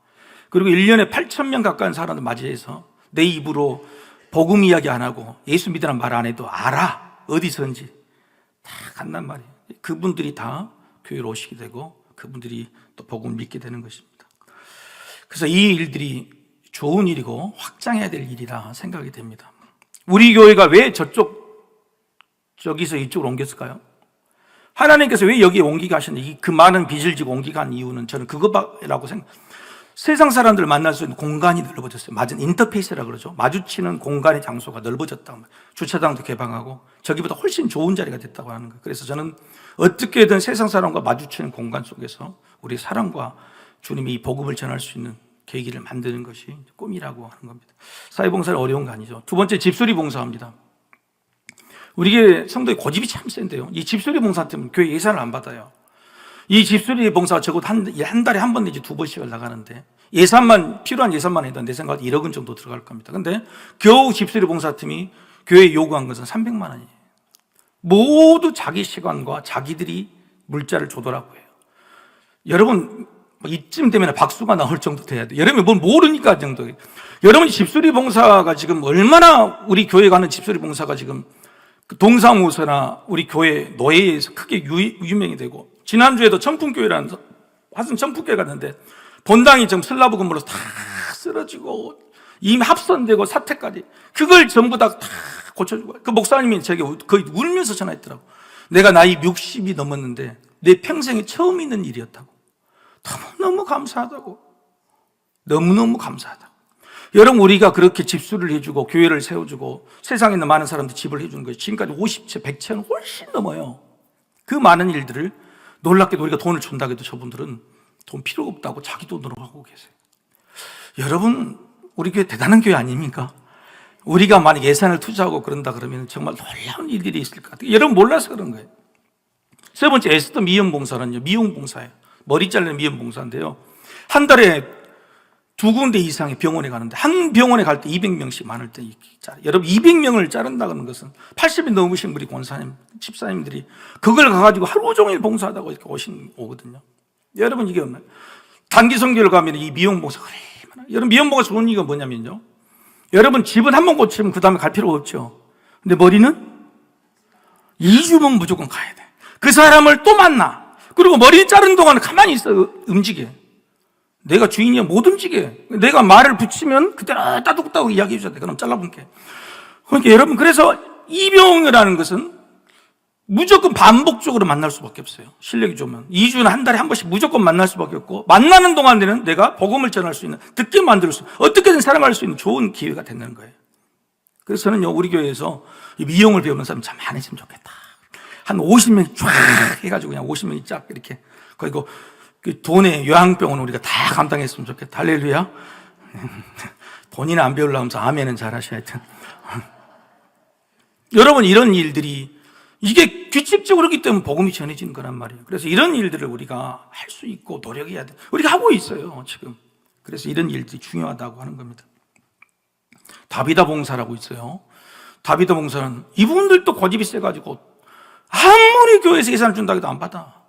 그리고 1년에 8,000명 가까운 사람들 맞이해서 내 입으로 복음 이야기 안 하고 예수 믿으라는 말 안 해도 알아. 어디선지 다 간단 말이에요. 그분들이 다 교회로 오시게 되고 그분들이 또 복음을 믿게 되는 것입니다. 그래서 이 일들이 좋은 일이고 확장해야 될 일이라 생각이 됩니다. 우리 교회가 왜 저기서 이쪽으로 옮겼을까요? 하나님께서 왜 여기에 옮기게 하셨는지 그 많은 빚을 지고 옮기게 한 이유는 저는 그거라고 생각합니다. 세상 사람들을 만날 수 있는 공간이 넓어졌어요. 맞은 인터페이스라고 그러죠. 마주치는 공간의 장소가 넓어졌다. 주차장도 개방하고 저기보다 훨씬 좋은 자리가 됐다고 하는 거예요. 그래서 저는 어떻게든 세상 사람과 마주치는 공간 속에서 우리 사랑과 주님이 이 복음을 전할 수 있는 계기를 만드는 것이 꿈이라고 하는 겁니다. 사회봉사는 어려운 거 아니죠. 두 번째, 집수리 봉사합니다. 우리 교회 성도의 고집이 참 센데요. 이 집수리 봉사 때문에 교회 예산을 안 받아요. 이 집수리 봉사가 적어도 한 달에 한 번 내지 두 번씩을 나가는데 필요한 예산만 해도 내 생각에 1억 원 정도 들어갈 겁니다. 근데 겨우 집수리 봉사팀이 교회에 요구한 것은 300만 원이에요. 모두 자기 시간과 자기들이 물자를 조달하고 해요. 여러분, 이쯤 되면 박수가 나올 정도 돼야 돼요. 여러분이 뭘 모르니까 정도. 여러분이 집수리 봉사가 지금 얼마나 우리 교회 가는 집수리 봉사가 지금 동사무소나 우리 교회 노예에서 크게 유명이 되고 지난주에도 천풍교회라는 화성 천풍교회 갔는데 본당이 지금 슬라브 건물로 다 쓰러지고 이미 합선되고 사태까지 그걸 전부 다 고쳐주고 그 목사님이 제게 거의 울면서 전화했더라고. 내가 나이 60이 넘었는데 내 평생에 처음 있는 일이었다고. 너무너무 감사하다고. 너무너무 감사하다고. 여러분, 우리가 그렇게 집수를 해주고 교회를 세워주고 세상에 있는 많은 사람들 집을 해주는 것이 지금까지 50채, 100채는 훨씬 넘어요. 그 많은 일들을 놀랍게도 우리가 돈을 준다고 해도 저분들은 돈 필요 없다고 자기 돈으로 하고 계세요. 여러분, 우리 교회 대단한 교회 아닙니까? 우리가 만약 예산을 투자하고 그런다 그러면 정말 놀라운 일들이 있을 것 같아요. 여러분 몰라서 그런 거예요. 세 번째, 에스더 미용봉사는요, 미용봉사예요. 머리 자르는 미용봉사인데요. 한 달에 2군데 이상의 병원에 가는데 한 병원에 갈 때 200명씩 많을 때 여러분 200명을 자른다는 것은 80이 넘으신 우리 권사님, 집사님들이 그걸 가가지고 하루 종일 봉사하다고 이렇게 오거든요. 여러분 이게 없나요? 단기 선교를 가면 이 미용봉사가 얼마나 여러분 미용봉사 좋은 이유가 뭐냐면요. 여러분 집은 한 번 고치면 그 다음에 갈 필요가 없죠. 근데 머리는 2주면 무조건 가야 돼. 그 사람을 또 만나. 그리고 머리 자른 동안 가만히 있어 움직여. 내가 주인이야 못 움직여. 내가 말을 붙이면 그때 따둑따둑 이야기해 줘야 돼. 그럼 잘라볼게. 그러니까 여러분 그래서 이병이라는 것은 무조건 반복적으로 만날 수밖에 없어요. 실력이 좋으면 2주나 한 달에 한 번씩 무조건 만날 수밖에 없고 만나는 동안에는 내가 복음을 전할 수 있는 듣게 만들 수 어떻게든 사랑할 수 있는 좋은 기회가 된다는 거예요. 그래서 저는요 우리 교회에서 이 미용을 배우는 사람이 참 많으시면 좋겠다. 한 50명이 쫙 해가지고 그냥 50명이 쫙 이렇게 그리고 그 돈의 요양병원 우리가 다 감당했으면 좋겠다. 할렐루야. 본인은 안 배우려면서 아멘은 잘하셔야 돼. 여러분 이런 일들이 이게 규칙적으로 그렇기 때문에 복음이 전해지는 거란 말이에요. 그래서 이런 일들을 우리가 할 수 있고 노력해야 돼. 우리가 하고 있어요 지금. 그래서 이런 일들이 중요하다고 하는 겁니다. 다비다 봉사라고 있어요. 다비다 봉사는 이분들도 고집이 세가지고 아무리 교회에서 예산을 준다고 해도 안 받아.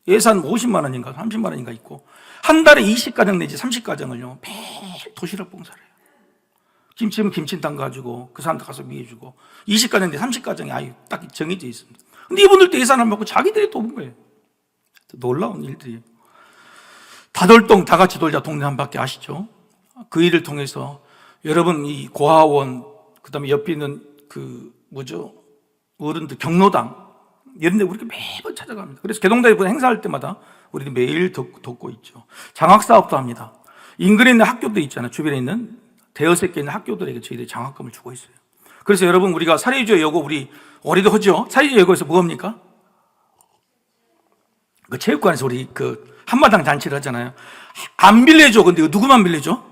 예산 50만 원인가 30만 원인가 있고 한 달에 20가정 내지 30가정을요 매일 도시락 봉사를 해요. 김치면 김치 담가지고 그 사람들 가서 위해주고 20가정 내지 30가정이 아예 딱 정해져 있습니다. 근데 이분들도 예산을 먹고 자기들이 도운 거예요. 놀라운 일들이에요. 다돌동 다 같이 돌자 동네 한 바퀴 아시죠? 그 일을 통해서 여러분 이 고아원 그 다음에 옆에 있는 어른들 경로당 이런 데 우리가 매번 찾아갑니다. 그래서 개동다에 행사할 때마다 우리도 매일 돕고 있죠. 장학사업도 합니다. 인근에 있는 학교도 있잖아요. 주변에 있는 대여섯 개 있는 학교들에게 저희들이 장학금을 주고 있어요. 그래서 여러분 우리가 사례주의 여고 우리 올해도 하죠. 사례주의 여고에서 뭐 합니까? 그 체육관에서 우리 그 한마당 잔치를 하잖아요. 안 빌려줘. 근데 이거 누구만 빌려줘?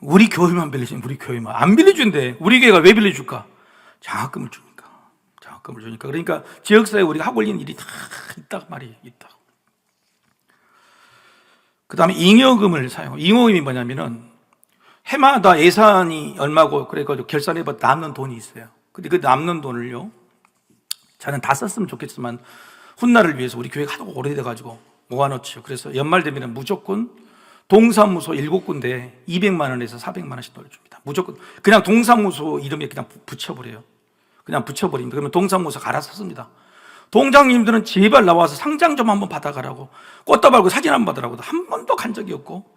우리 교회만 빌려줘. 우리 교회만. 안 빌려준대. 우리 교회가 왜 빌려줄까? 장학금을 주니까. 장학금을 주니까. 그러니까 지역사회에 우리가 하고 있는 일이 다 있다고 말이에요. 있다고. 그 다음에 잉여금을 사용해요. 잉여금이 뭐냐면은 해마다 예산이 얼마고 그래가지고 결산해봐 남는 돈이 있어요. 근데 그 남는 돈을요, 저는 다 썼으면 좋겠지만 훗날을 위해서 우리 교회가 하도 오래돼가지고 모아놓죠. 그래서 연말 되면 무조건 동사무소 7군데 200만 원에서 400만 원씩 돌려줍니다. 무조건 그냥 동사무소 이름에 그냥 붙여버려요. 그냥 붙여버립니다. 그러면 동사무소가 알아서 씁니다. 동장님들은 제발 나와서 상장 좀 한번 받아가라고, 꽃다발고 사진 한번 받으라고도 한 번도 간 적이 없고,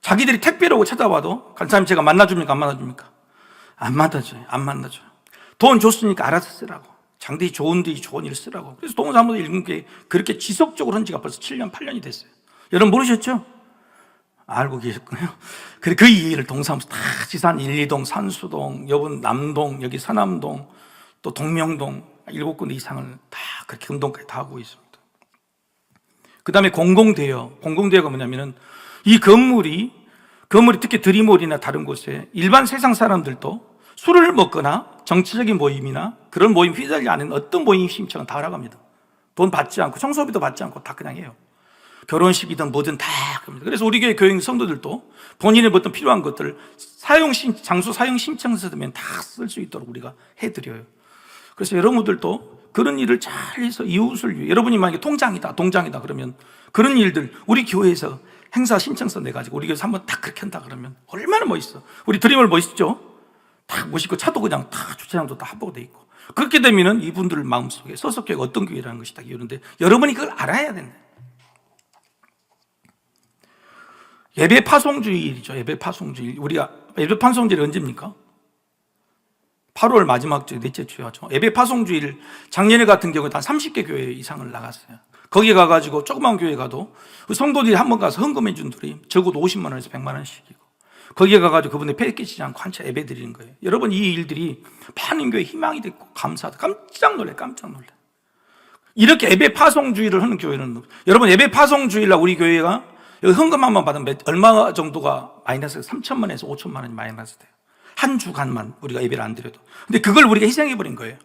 자기들이 택배로 오고 찾아와도 간사님 제가 만나줍니까? 안 만나줍니까? 안 만나줘요. 안 만나줘요. 돈 줬으니까 알아서 쓰라고, 장대히 좋은 일 쓰라고. 그래서 동사무소 7개 그렇게 지속적으로 한 지가 벌써 7년 8년이 됐어요. 여러분 모르셨죠? 알고 계셨군요. 그래, 그 일을 동사무소 다 지산 1, 2동, 산수동, 여분 남동, 여기 서남동, 또 동명동 7군데 이상을 다 그렇게 금동까지 다 하고 있습니다. 그 다음에 공공대여. 공공대여가 뭐냐면은 이 건물이 특히 드림몰이나 다른 곳에 일반 세상 사람들도 술을 먹거나 정치적인 모임이나 그런 모임 휘달리지 않은 어떤 모임 신청은 다 하라갑니다. 돈 받지 않고 청소비도 받지 않고 다 그냥 해요. 결혼식이든 뭐든 다 합니다. 그래서 우리 교회 교인 성도들도 본인의 어떤 필요한 것들을 장소 사용 신청서 되면 다 쓸 수 있도록 우리가 해드려요. 그래서 여러분들도 그런 일을 잘 해서 이웃을 위해, 여러분이 만약에 동장이다 그러면 그런 일들 우리 교회에서 행사 신청서 내가지고 우리 교회에서 한번 딱 그렇게 한다 그러면 얼마나 멋있어. 우리 드림을 멋있죠? 딱 멋있고 차도 그냥 다 주차장도 다 합보가 돼 있고, 그렇게 되면은 이분들 마음속에 소속교회가 어떤 교회라는 것이 딱 이러는데 여러분이 그걸 알아야 된다. 예배 파송주일이죠. 예배 파송주일. 우리가 예배 파송주일이 언제입니까? 8월 마지막 주, 넷째 주야죠. 예배 파송주일, 작년에 같은 경우에 한 30개 교회 이상을 나갔어요. 거기 가가지고 조그만 교회 가도 그 성도들이 한 번 가서 헌금해 준 돈이 적어도 50만 원에서 100만 원씩이고, 거기에 가가지고 그분들 폐 끼치지 않고 한차 예배 드리는 거예요. 여러분, 이 일들이 많은 교회 희망이 됐고 감사하다. 깜짝 놀래. 이렇게 예배 파송주일을 하는 교회는, 여러분 예배 파송주일날 우리 교회가 여기 헌금 한번 받으면 얼마 정도가 마이너스가 3천만에서 5천만 원이 마이너스 돼요. 한 주간만 우리가 예배를 안 드려도. 근데 그걸 우리가 희생해버린 거예요.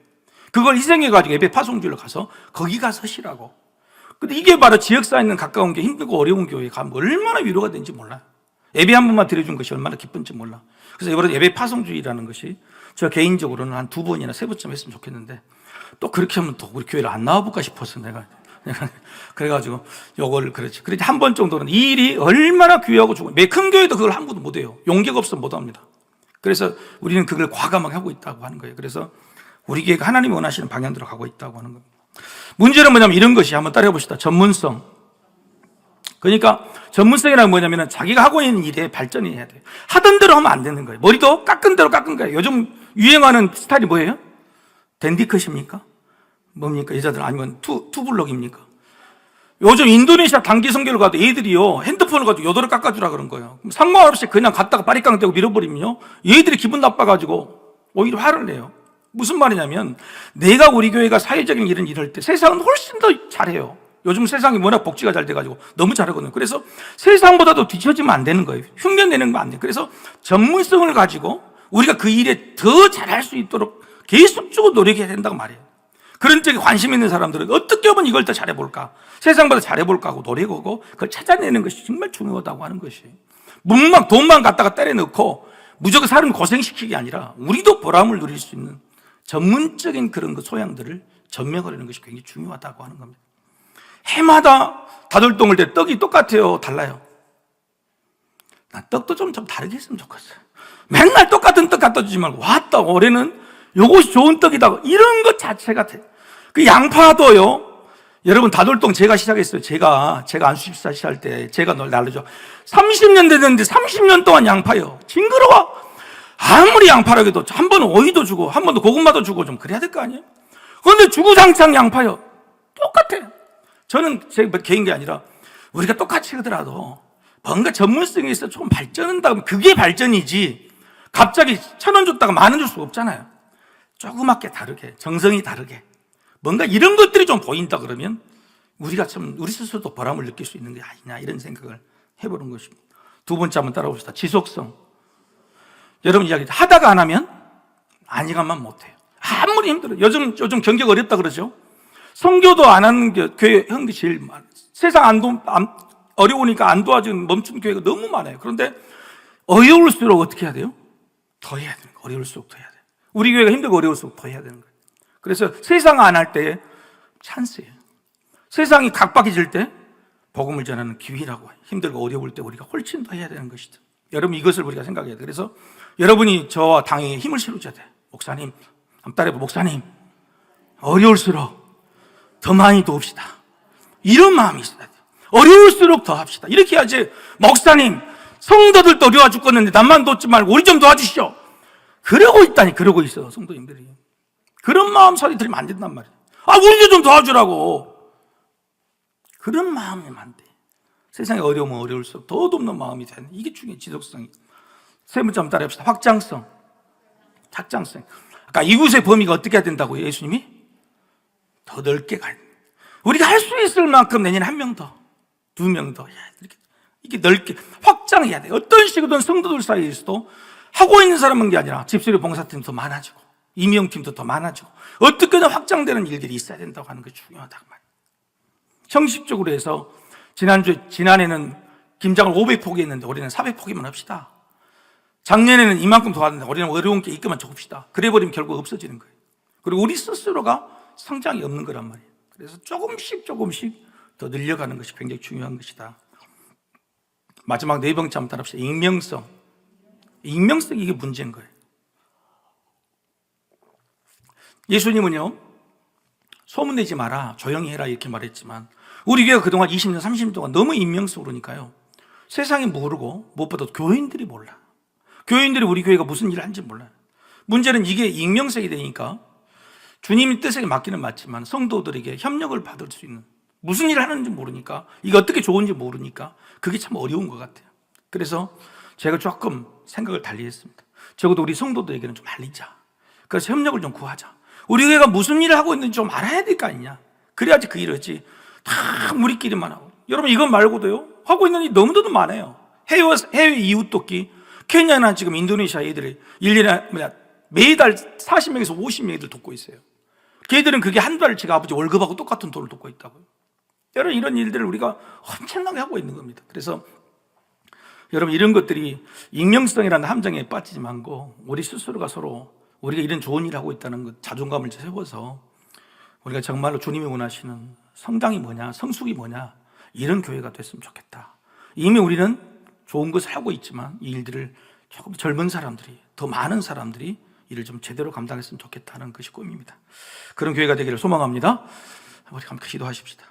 그걸 희생해가지고 예배 파송주일로 가서 거기 가서 쉬라고. 근데 이게 바로 지역사회에 있는 가까운 게 힘들고 어려운 교회에 가면 얼마나 위로가 되는지 몰라요. 예배 한 번만 드려준 것이 얼마나 기쁜지 몰라. 그래서 이번에 예배 파송주의라는 것이 제가 개인적으로는 한 2번이나 3번쯤 했으면 좋겠는데, 또 그렇게 하면 또 우리 교회를 안 나와볼까 싶어서 내가 그래가지고 요걸 그렇지. 그래서 한 번 정도는 이 일이 얼마나 귀하고 좋고, 매 큰 교회도 그걸 아무도 못해요. 용기가 없으면 못합니다. 그래서 우리는 그걸 과감하게 하고 있다고 하는 거예요. 그래서 우리 교회가 하나님이 원하시는 방향대로 가고 있다고 하는 겁니다. 문제는 뭐냐면 이런 것이, 한번 따라해 봅시다. 전문성. 그러니까 전문성이란 뭐냐면 자기가 하고 있는 일에 발전이 해야 돼요. 하던 대로 하면 안 되는 거예요. 머리도 깎은 대로 깎은 거예요. 요즘 유행하는 스타일이 뭐예요? 댄디컷입니까? 뭡니까? 여자들 아니면 투블럭입니까? 요즘 인도네시아 단기 선교를 가도 애들이요, 핸드폰을 가지고 요도를 깎아주라 그런 거예요. 상관없이 그냥 갔다가 바리깡 떼고 밀어버리면요, 얘들이 기분 나빠가지고 오히려 화를 내요. 무슨 말이냐면, 내가 우리 교회가 사회적인 일을 할 때 세상은 훨씬 더 잘해요. 요즘 세상이 워낙 복지가 잘 돼가지고 너무 잘하거든요. 그래서 세상보다도 뒤처지면 안 되는 거예요. 흉내내는 거 안 돼요. 그래서 전문성을 가지고 우리가 그 일에 더 잘할 수 있도록 계속적으로 노력해야 된다고 말이에요. 그런 쪽에 관심 있는 사람들은 어떻게 하면 이걸 더 잘해볼까, 세상보다 잘해볼까 하고 노력하고 그걸 찾아내는 것이 정말 중요하다고 하는 것이에요. 돈만 갖다가 때려 넣고 무조건 사람 고생시키기 아니라 우리도 보람을 누릴 수 있는 전문적인 그런 그 소양들을 전명하려는 것이 굉장히 중요하다고 하는 겁니다. 해마다 다돌동을 때 떡이 똑같아요, 달라요? 나 떡도 좀 다르게 했으면 좋겠어요. 맨날 똑같은 떡 갖다 주지 말고, 왔다 올해는 요것이 좋은 떡이다, 이런 것 자체가 돼. 그 양파도요, 여러분 다돌동 제가 시작했어요. 제가 안수집사 시작할 때 제가 날르죠. 30년 됐는데 30년 동안 양파요. 징그러워. 아무리 양파라고 해도 한 번은 오이도 주고 한 번은 고구마도 주고 좀 그래야 될 거 아니에요? 그런데 주구장창 양파요. 똑같아요. 저는 제 개인 게 아니라 우리가 똑같이 하더라도 뭔가 전문성이 있어 조금 발전한다면 그게 발전이지, 갑자기 1,000원 줬다가 10,000원 줄 수가 없잖아요. 조그맣게 다르게, 정성이 다르게 뭔가 이런 것들이 좀 보인다 그러면 우리가 참 우리 스스로도 보람을 느낄 수 있는 게 아니냐 이런 생각을 해보는 것입니다. 두 번째 한번 따라봅시다. 지속성. 여러분 이야기 하다가 안 하면 안익하면 못해요. 아무리 힘들어요. 요즘 경제가 어렵다 그러죠. 선교도 안 하는 게 교회 형이 제일 많아요. 세상 어려우니까 안 도와주는 멈춘 교회가 너무 많아요. 그런데 어려울수록 어떻게 해야 돼요? 더 해야 되는 거예요. 어려울수록 더 해야 돼요. 우리 교회가 힘들고 어려울수록 더 해야 되는 거예요. 그래서 세상 안 할 때 찬스예요. 세상이 각박해질 때 복음을 전하는 기회라고 해요. 힘들고 어려울 때 우리가 훨씬 더 해야 되는 것이죠. 여러분 이것을 우리가 생각해야 돼요. 그래서 여러분이 저와 당에 힘을 실어줘야 돼요. 목사님, 한번 따라해봐. 목사님, 어려울수록 더 많이 도웁시다. 이런 마음이 있어야 돼요. 어려울수록 더 합시다. 이렇게 해야지. 목사님, 성도들도 어려워 죽겠는데 남만 돕지 말고 우리 좀 도와주시오. 그러고 있다니. 그러고 있어 성도님들이. 그런 마음 소리 들으면 안 된단 말이에요. 우리도 좀 도와주라고. 그런 마음이면 안 돼. 세상에 어려우면 어려울수록 더 돕는 마음이 되는, 이게 중요해. 지속성이. 세 번째 한번 따라합시다. 확장성. 아까 이웃의 범위가 어떻게 해야 된다고요? 예수님이 더 넓게 가야 돼. 우리가 할 수 있을 만큼 내년에 한 명 더, 두 명 더, 이렇게 넓게 확장해야 돼. 어떤 식으로든 성도들 사이에서도 하고 있는 사람은 게 아니라 집수리 봉사팀도 더 많아지고 임용팀도 더 많아지고 어떻게든 확장되는 일들이 있어야 된다고 하는 게 중요하다고 말이에요. 형식적으로 해서 지난해는 김장을 500포기 했는데 올해는 400포기만 합시다. 작년에는 이만큼 도왔는데 올해는 어려운 게 있기만 적읍시다. 그래버리면 결국 없어지는 거예요. 그리고 우리 스스로가 성장이 없는 거란 말이에요. 그래서 조금씩 더 늘려가는 것이 굉장히 중요한 것이다. 마지막 네 번째 한번 따라합시다. 익명성. 익명성이 이게 문제인 거예요. 예수님은요, 소문내지 마라, 조용히 해라 이렇게 말했지만 우리 교회가 그동안 20년, 30년 동안 너무 익명성으로니까요, 세상이 모르고 무엇보다 교인들이 몰라. 교인들이 우리 교회가 무슨 일을 하는지 몰라요. 문제는 이게 익명성이 되니까 주님의 뜻에 맞기는 맞지만 성도들에게 협력을 받을 수 있는, 무슨 일을 하는지 모르니까, 이게 어떻게 좋은지 모르니까 그게 참 어려운 것 같아요. 그래서 제가 조금 생각을 달리 했습니다. 적어도 우리 성도들에게는 좀 알리자. 그래서 협력을 좀 구하자. 우리 교회가 무슨 일을 하고 있는지 좀 알아야 될 거 아니냐. 그래야지 그 일을 하지. 다 우리끼리만 하고. 여러분 이건 말고도요, 하고 있는 일이 너무너무 많아요. 해외 이웃 돕기. 케냐나 지금 인도네시아 애들이 1년에 매달 40명에서 50명들 돕고 있어요. 걔들은 그게 한 달치가 아버지 월급하고 똑같은 돈을 돕고 있다고요. 여러분 이런 일들을 우리가 엄청나게 하고 있는 겁니다. 그래서 여러분 이런 것들이 익명성이라는 함정에 빠지지 말고 우리 스스로가 서로 우리가 이런 좋은 일을 하고 있다는 것, 자존감을 세워서 우리가 정말로 주님이 원하시는 성장이 뭐냐, 성숙이 뭐냐, 이런 교회가 됐으면 좋겠다. 이미 우리는 좋은 것을 하고 있지만 이 일들을 조금 젊은 사람들이, 더 많은 사람들이 이를 좀 제대로 감당했으면 좋겠다는 것이 꿈입니다. 그런 교회가 되기를 소망합니다. 우리 함께 기도하십시다.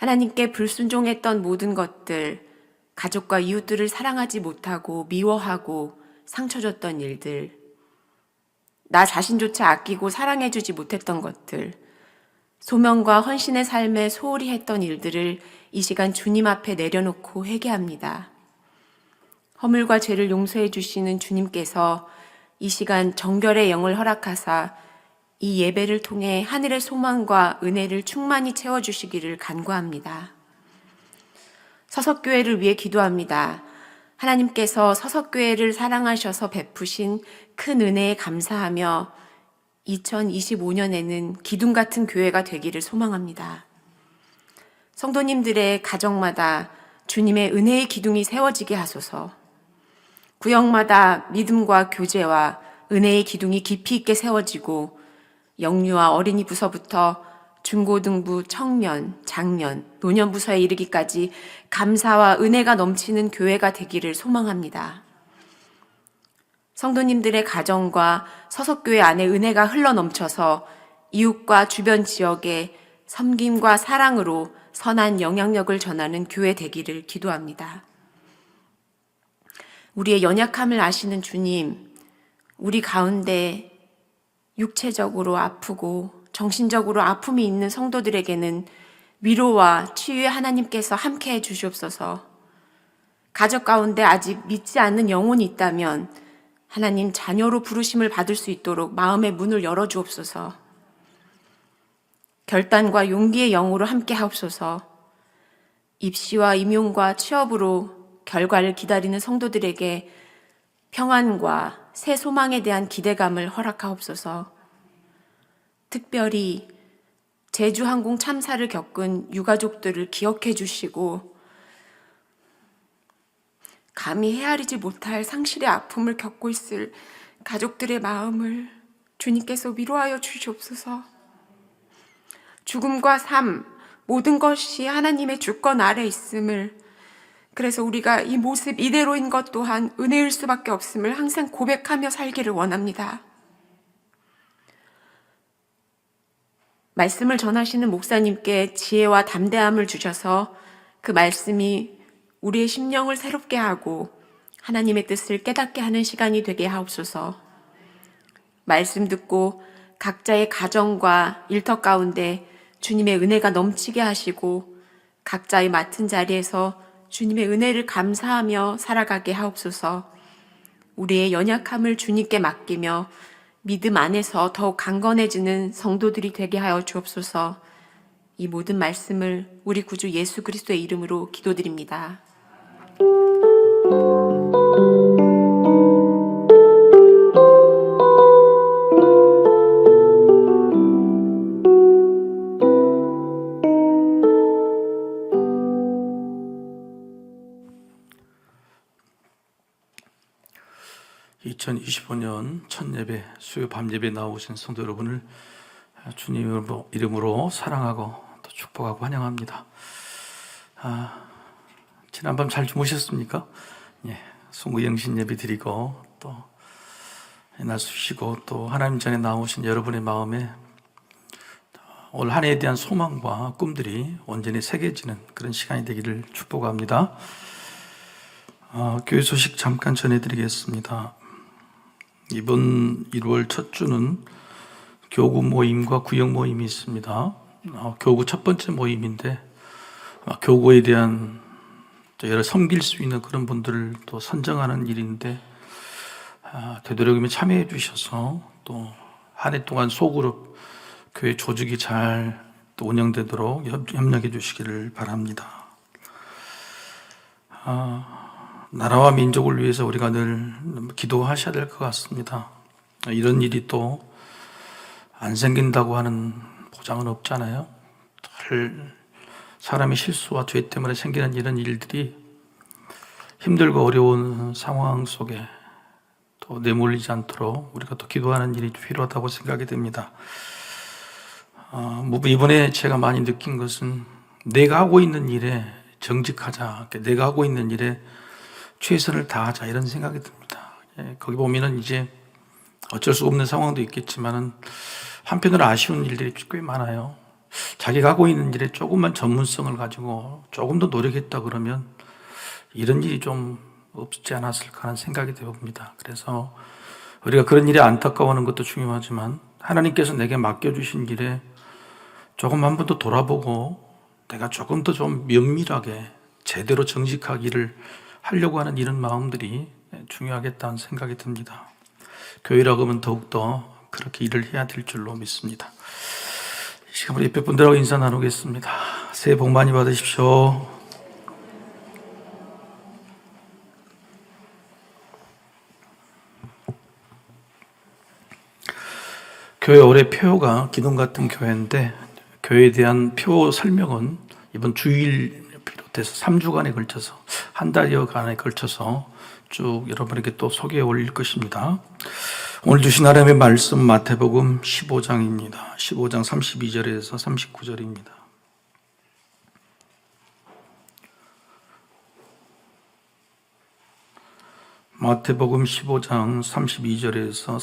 하나님께 불순종했던 모든 것들, 가족과 이웃들을 사랑하지 못하고 미워하고 상처 줬던 일들, 나 자신조차 아끼고 사랑해주지 못했던 것들, 소명과 헌신의 삶에 소홀히 했던 일들을 이 시간 주님 앞에 내려놓고 회개합니다. 허물과 죄를 용서해 주시는 주님께서 이 시간 정결의 영을 허락하사 이 예배를 통해 하늘의 소망과 은혜를 충만히 채워주시기를 간구합니다. 서석교회를 위해 기도합니다. 하나님께서 서석교회를 사랑하셔서 베푸신 큰 은혜에 감사하며 2025년에는 기둥 같은 교회가 되기를 소망합니다. 성도님들의 가정마다 주님의 은혜의 기둥이 세워지게 하소서. 구역마다 믿음과 교제와 은혜의 기둥이 깊이 있게 세워지고 영유아 어린이 부서부터 중고등부, 청년, 장년, 노년부서에 이르기까지 감사와 은혜가 넘치는 교회가 되기를 소망합니다. 성도님들의 가정과 서석교회 안에 은혜가 흘러넘쳐서 이웃과 주변 지역에 섬김과 사랑으로 선한 영향력을 전하는 교회 되기를 기도합니다. 우리의 연약함을 아시는 주님, 우리 가운데 육체적으로 아프고 정신적으로 아픔이 있는 성도들에게는 위로와 치유의 하나님께서 함께해 주시옵소서. 가족 가운데 아직 믿지 않는 영혼이 있다면 하나님 자녀로 부르심을 받을 수 있도록 마음의 문을 열어주옵소서. 결단과 용기의 영으로 함께 하옵소서. 입시와 임용과 취업으로 결과를 기다리는 성도들에게 평안과 새 소망에 대한 기대감을 허락하옵소서. 특별히 제주항공 참사를 겪은 유가족들을 기억해 주시고 감히 헤아리지 못할 상실의 아픔을 겪고 있을 가족들의 마음을 주님께서 위로하여 주시옵소서. 죽음과 삶, 모든 것이 하나님의 주권 아래 있음을, 그래서 우리가 이 모습 이대로인 것 또한 은혜일 수밖에 없음을 항상 고백하며 살기를 원합니다. 말씀을 전하시는 목사님께 지혜와 담대함을 주셔서 그 말씀이 우리의 심령을 새롭게 하고 하나님의 뜻을 깨닫게 하는 시간이 되게 하옵소서. 말씀 듣고 각자의 가정과 일터 가운데 주님의 은혜가 넘치게 하시고 각자의 맡은 자리에서 주님의 은혜를 감사하며 살아가게 하옵소서. 우리의 연약함을 주님께 맡기며 믿음 안에서 더욱 강건해지는 성도들이 되게 하여 주옵소서. 이 모든 말씀을 우리 구주 예수 그리스도의 이름으로 기도드립니다. 2025년 첫 예배, 수요 밤 예배 나오신 성도 여러분을 주님 이름으로 사랑하고 또 축복하고 환영합니다. 지난밤 잘 주무셨습니까? 예, 송구영신 예배 드리고 또 날수 쉬고 또 하나님 전에 나오신 여러분의 마음에 올 한 해에 대한 소망과 꿈들이 온전히 새겨지는 그런 시간이 되기를 축복합니다. 교회 소식 잠깐 전해드리겠습니다. 이번 1월 첫 주는 교구 모임과 구역 모임이 있습니다. 교구 첫 번째 모임인데 교구에 대한 여러 섬길 수 있는 그런 분들을 또 선정하는 일인데 되도록이면 참여해 주셔서 또 한 해 동안 소그룹 교회 조직이 잘 또 운영되도록 협력해 주시기를 바랍니다. 나라와 민족을 위해서 우리가 늘 기도하셔야 될 것 같습니다. 이런 일이 또 안 생긴다고 하는 보장은 없잖아요. 사람의 실수와 죄 때문에 생기는 이런 일들이 힘들고 어려운 상황 속에 또 내몰리지 않도록 우리가 또 기도하는 일이 필요하다고 생각이 됩니다. 이번에 제가 많이 느낀 것은 내가 하고 있는 일에 정직하자, 내가 하고 있는 일에 최선을 다하자 이런 생각이 듭니다. 거기 보면은 이제 어쩔 수 없는 상황도 있겠지만은 한편으로 아쉬운 일들이 꽤 많아요. 자기가 하고 있는 일에 조금만 전문성을 가지고 조금 더 노력했다 그러면 이런 일이 좀 없지 않았을까 하는 생각이 되어봅니다. 그래서 우리가 그런 일에 안타까워하는 것도 중요하지만 하나님께서 내게 맡겨주신 일에 조금 한 번 더 돌아보고 내가 조금 더 좀 면밀하게 제대로 정직하게 일을 하려고 하는 이런 마음들이 중요하겠다는 생각이 듭니다. 교회라고 하면 더욱더 그렇게 일을 해야 될 줄로 믿습니다. 이 시간 우리 옆에 분들하고 인사 나누겠습니다. 새해 복 많이 받으십시오. 교회 올해 표가 기둥 같은 교회인데 교회에 대한 표 설명은 이번 주일 비롯해서 3주간에 걸쳐서 한 달여간에 걸쳐서 쭉 여러분에게 또 소개해 올릴 것입니다. 오늘 주신 하나님의 말씀 마태복음 15장입니다. 15장 32절에서 39절입니다. 마태복음 15장 32절에서